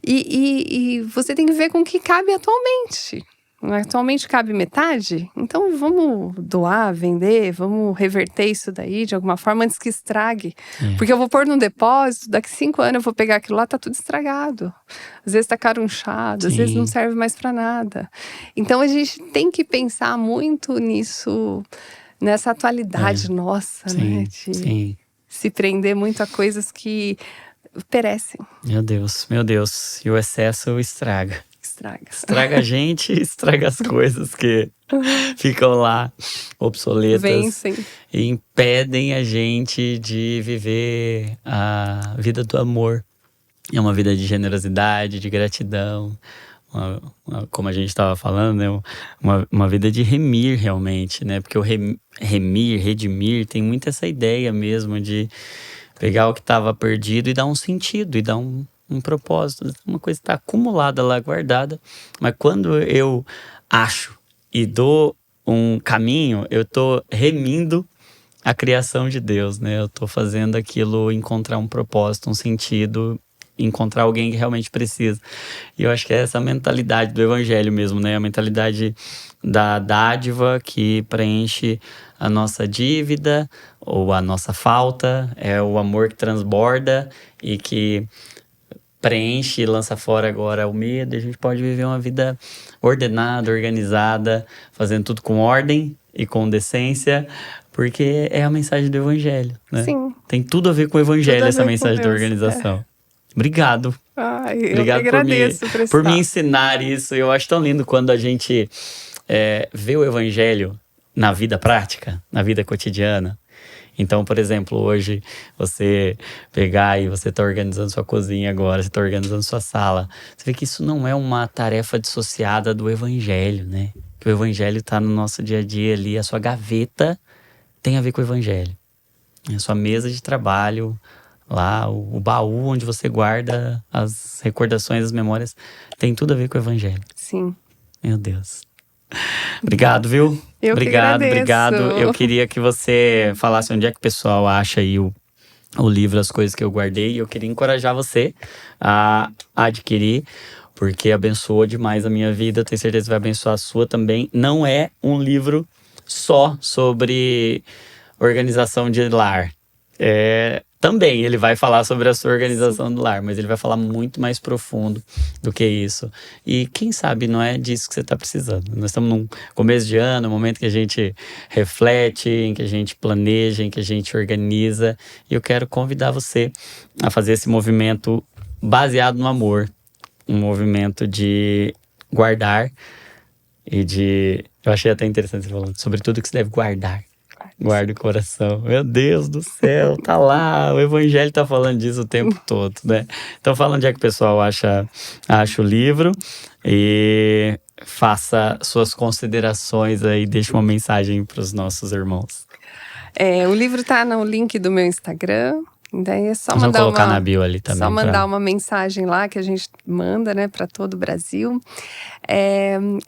B: E você tem que ver com o que cabe atualmente. Atualmente cabe metade? Então vamos doar, vender, vamos reverter isso daí de alguma forma antes que estrague. Porque eu vou pôr num depósito, daqui 5 anos eu vou pegar aquilo lá, tá tudo estragado. Às vezes tá carunchado, às vezes não serve mais para nada. Então a gente tem que pensar muito nisso, nessa atualidade nossa, né? De se prender muito a coisas que perecem.
A: Meu Deus. E o excesso estraga.
B: Estraga
A: a gente, estraga as coisas que ficam lá obsoletas.
B: Vencem.
A: E impedem a gente de viver a vida do amor. É uma vida de generosidade, de gratidão. Como a gente estava falando, né? Uma vida de remir realmente, né? Porque o remir, redimir, tem muito essa ideia mesmo de pegar o que estava perdido e dar um sentido, e dar um propósito. Uma coisa está acumulada lá, guardada. Mas quando eu acho e dou um caminho, eu estou remindo a criação de Deus, né? Eu estou fazendo aquilo encontrar um propósito, um sentido, encontrar alguém que realmente precisa. E eu acho que é essa mentalidade do Evangelho mesmo, né? A mentalidade da dádiva que preenche a nossa dívida ou a nossa falta. É o amor que transborda e que preenche e lança fora agora o medo. A gente pode viver uma vida ordenada, organizada, fazendo tudo com ordem e com decência, porque é a mensagem do Evangelho, né?
B: Sim.
A: Tem tudo a ver com o Evangelho, essa mensagem da
B: Deus,
A: organização. Obrigado.
B: Eu
A: Obrigado
B: que agradeço
A: por me ensinar isso. Eu acho tão lindo quando a gente vê o evangelho na vida prática, na vida cotidiana. Então, por exemplo, hoje você pegar e você tá organizando sua cozinha agora, você tá organizando sua sala. Você vê que isso não é uma tarefa dissociada do evangelho, né? Que o evangelho tá no nosso dia a dia ali, a sua gaveta tem a ver com o evangelho. A sua mesa de trabalho, lá, o baú onde você guarda as recordações, as memórias, tem tudo a ver com o evangelho.
B: Sim.
A: Meu Deus. Obrigado, viu?
B: Eu
A: Obrigado,
B: que agradeço.
A: obrigado. Eu queria que você falasse onde é que o pessoal acha aí o livro, as coisas que eu guardei. E eu queria encorajar você a adquirir, porque abençoou demais a minha vida. Eu tenho certeza que vai abençoar a sua também. Não é um livro só sobre organização de lar. Também ele vai falar sobre a sua organização do lar, mas ele vai falar muito mais profundo do que isso. E quem sabe não é disso que você está precisando. Nós estamos num começo de ano, um momento que a gente reflete, em que a gente planeja, em que a gente organiza. E eu quero convidar você a fazer esse movimento baseado no amor. Um movimento de guardar e de... Eu achei até interessante você falando sobre tudo que você deve guardar. Guarda o coração. Meu Deus do céu, tá lá. O evangelho tá falando disso o tempo todo, né? Então fala onde é que o pessoal acha o livro e faça suas considerações aí, deixa uma mensagem para os nossos irmãos.
B: O livro tá no link do meu Instagram. Daí é só
A: Vamos colocar na bio ali também.
B: Só mandar uma mensagem lá que a gente manda, né, para todo o Brasil.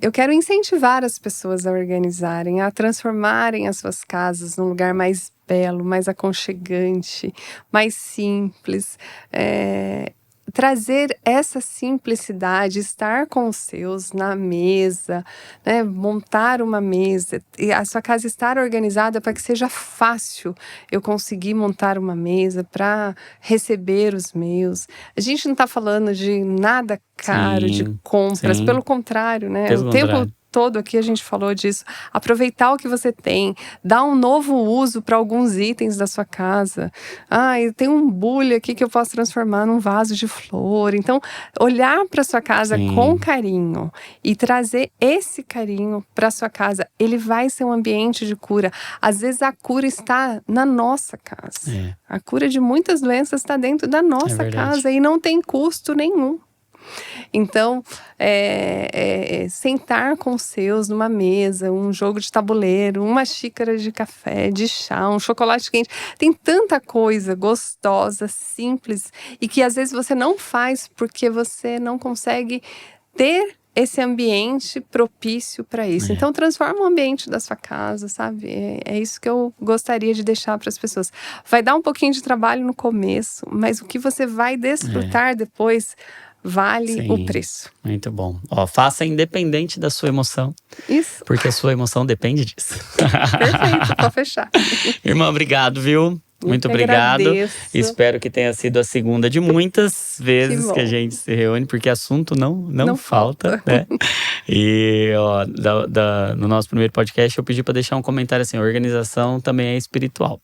B: Eu quero incentivar as pessoas a organizarem, a transformarem as suas casas num lugar mais belo, mais aconchegante, mais simples. Trazer essa simplicidade, estar com os seus na mesa, né? Montar uma mesa e a sua casa estar organizada para que seja fácil eu conseguir montar uma mesa para receber os meus. A gente não está falando de nada caro,
A: sim,
B: de compras,
A: sim.
B: Pelo contrário, né?
A: Pelo contrário.
B: Todo aqui a gente falou disso. Aproveitar o que você tem, dar um novo uso para alguns itens da sua casa. Tem um bule aqui que eu posso transformar num vaso de flor. Então, olhar para sua casa
A: Sim.
B: com carinho e trazer esse carinho para sua casa, ele vai ser um ambiente de cura. Às vezes a cura está na nossa casa. A cura de muitas doenças está dentro da nossa casa e não tem custo nenhum. Então, sentar com os seus numa mesa, um jogo de tabuleiro, uma xícara de café, de chá, um chocolate quente. Tem tanta coisa gostosa, simples, e que às vezes você não faz porque você não consegue ter esse ambiente propício para isso. Então, transforma o ambiente da sua casa, sabe? É isso que eu gostaria de deixar para as pessoas. Vai dar um pouquinho de trabalho no começo, mas o que você vai desfrutar depois vale o preço.
A: Muito bom. Faça independente da sua emoção.
B: Isso.
A: Porque a sua emoção depende disso.
B: Perfeito, pode fechar.
A: Irmã, obrigado, viu? Muito obrigado.
B: Agradeço.
A: Espero que tenha sido a segunda de muitas vezes que a gente se reúne, porque assunto não falta, né? E no nosso primeiro podcast eu pedi para deixar um comentário assim: organização também é espiritual.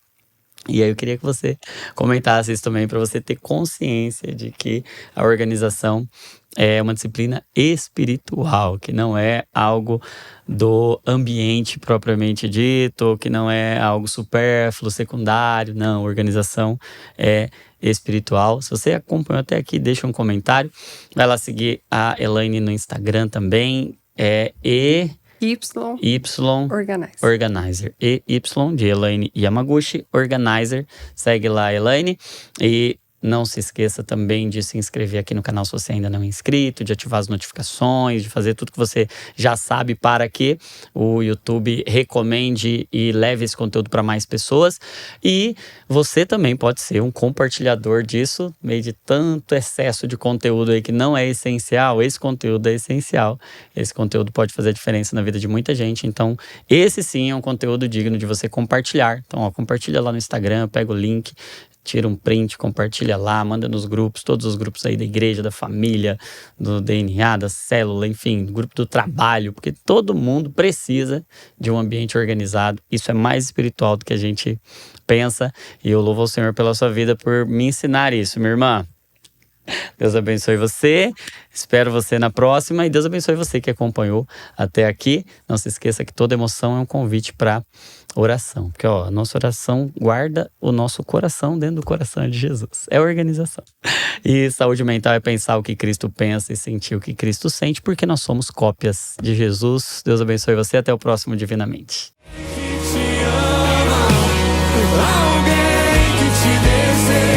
A: E aí eu queria que você comentasse isso também, para você ter consciência de que a organização é uma disciplina espiritual, que não é algo do ambiente propriamente dito, que não é algo supérfluo, secundário. Não, organização é espiritual. Se você acompanhou até aqui, deixa um comentário. Vai lá seguir a Elaine no Instagram também. Organizer. EY de Elaine Yamaguchi, Organizer. Segue lá, Elaine. E não se esqueça também de se inscrever aqui no canal se você ainda não é inscrito, de ativar as notificações, de fazer tudo que você já sabe para que o YouTube recomende e leve esse conteúdo para mais pessoas. E você também pode ser um compartilhador disso, meio de tanto excesso de conteúdo aí que não é essencial. Esse conteúdo é essencial. Esse conteúdo pode fazer a diferença na vida de muita gente. Então, esse sim é um conteúdo digno de você compartilhar. Então, compartilha lá no Instagram, pega o link, tira um print, compartilha lá, manda nos grupos, todos os grupos aí da igreja, da família, do DNA, da célula, enfim, do grupo do trabalho, porque todo mundo precisa de um ambiente organizado. Isso é mais espiritual do que a gente pensa, e eu louvo ao Senhor pela sua vida por me ensinar isso, minha irmã. Deus abençoe você. Espero você na próxima. E Deus abençoe você que acompanhou até aqui. Não se esqueça que toda emoção é um convite para oração. Porque a nossa oração guarda o nosso coração dentro do coração de Jesus. É organização. E saúde mental é pensar o que Cristo pensa e sentir o que Cristo sente, porque nós somos cópias de Jesus. Deus abençoe você. Até o próximo Divinamente.
C: Alguém que te deseja.